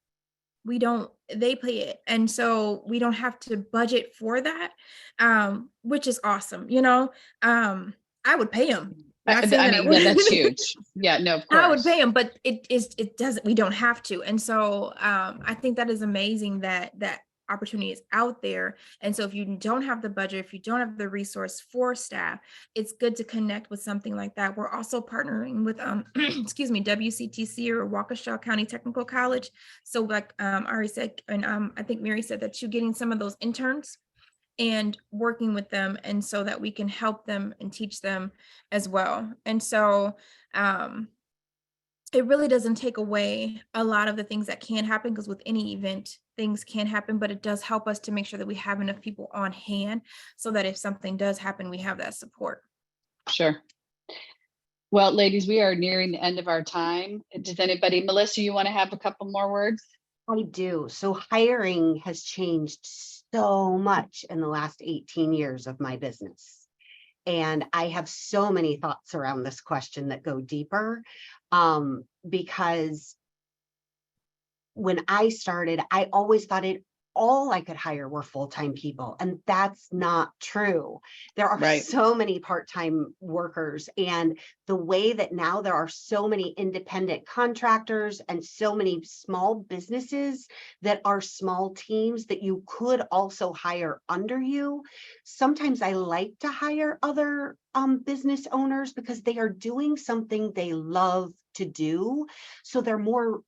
They pay it. And so we don't have to budget for that, which is awesome. You know, I would pay them. I mean, yeah, that's huge. Yeah, no, of course. I would pay them, but it doesn't, we don't have to. And so I think that is amazing that opportunity is out there. And so if you don't have the budget, if you don't have the resource for staff, it's good to connect with something like that. We're also partnering with excuse me, WCTC, or Waukesha County Technical College. So like Ari said, and I think Mary said, that you're getting some of those interns and working with them, and so that we can help them and teach them as well. And so it really doesn't take away a lot of the things that can happen, because with any event, things can happen, but it does help us to make sure that we have enough people on hand so that if something does happen, we have that support. Sure. Well, ladies, we are nearing the end of our time. Does anybody, Melissa, you want to have a couple more words? I do. So hiring has changed so much in the last 18 years of my business. And I have so many thoughts around this question that go deeper, because when I started, I always thought all I could hire were full-time people, and that's not true. There are Right. so many part-time workers, and the way that now there are so many independent contractors and so many small businesses that are small teams that you could also hire under you. Sometimes I like to hire other business owners because they are doing something they love to do. So they're more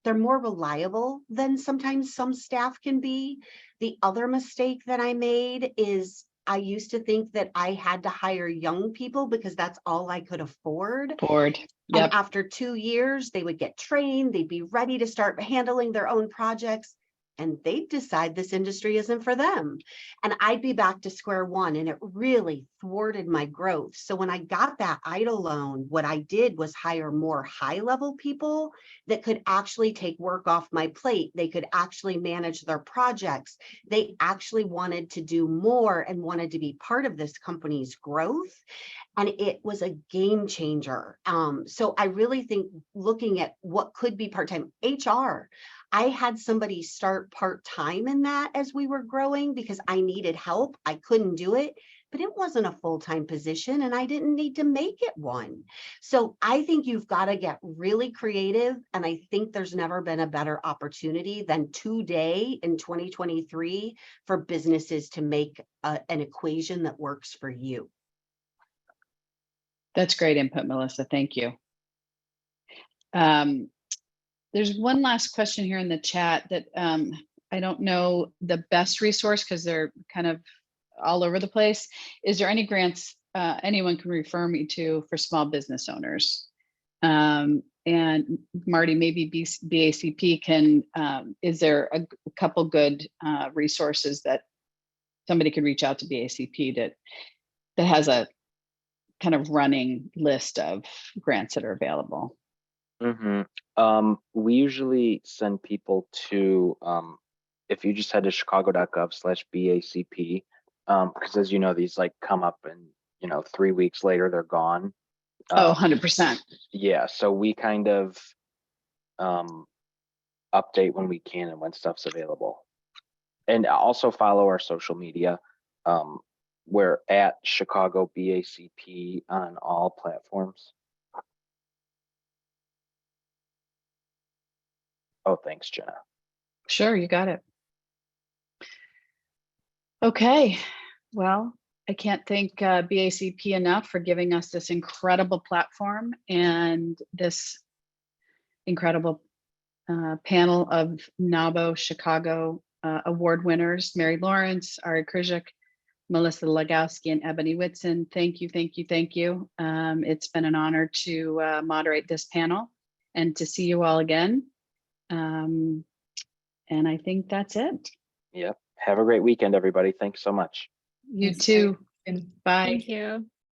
reliable than sometimes some staff can be. The other mistake that I made is I used to think that I had to hire young people because that's all I could afford. Board. And Yep. after 2 years, they would get trained, they'd be ready to start handling their own projects, and they'd decide this industry isn't for them. And I'd be back to square one, and it really thwarted my growth. So when I got that EIDL loan, what I did was hire more high-level people that could actually take work off my plate. They could actually manage their projects. They actually wanted to do more and wanted to be part of this company's growth. And it was a game changer. So I really think looking at what could be part-time, HR, I had somebody start part-time in that as we were growing because I needed help. I couldn't do it, but it wasn't a full-time position and I didn't need to make it one. So I think you've got to get really creative. And I think there's never been a better opportunity than today in 2023 for businesses to make an equation that works for you. That's great input, Melissa. Thank you. There's one last question here in the chat that I don't know the best resource because they're kind of all over the place. Is there any grants anyone can refer me to for small business owners? And Marty, maybe BACP can, is there a couple good resources that somebody could reach out to BACP that has a kind of running list of grants that are available? We usually send people to, if you just head to chicago.gov/BACP, because as you know, these like come up and, 3 weeks later, they're gone. Oh, 100%. Yeah, so we kind of update when we can and when stuff's available. And also follow our social media. We're at Chicago BACP on all platforms. Oh, thanks, Jenna. Sure, you got it. Okay, well, I can't thank BACP enough for giving us this incredible platform and this incredible panel of NAWBO Chicago award winners, Mary Lawrence, Ari Krzyk, Melissa Lagowski, and Ebony Whitson. Thank you, thank you, thank you. It's been an honor to moderate this panel and to see you all again. And I think that's it. Yep. Have a great weekend, everybody. Thanks so much. You Thanks, too. Mary. Bye. Thank you.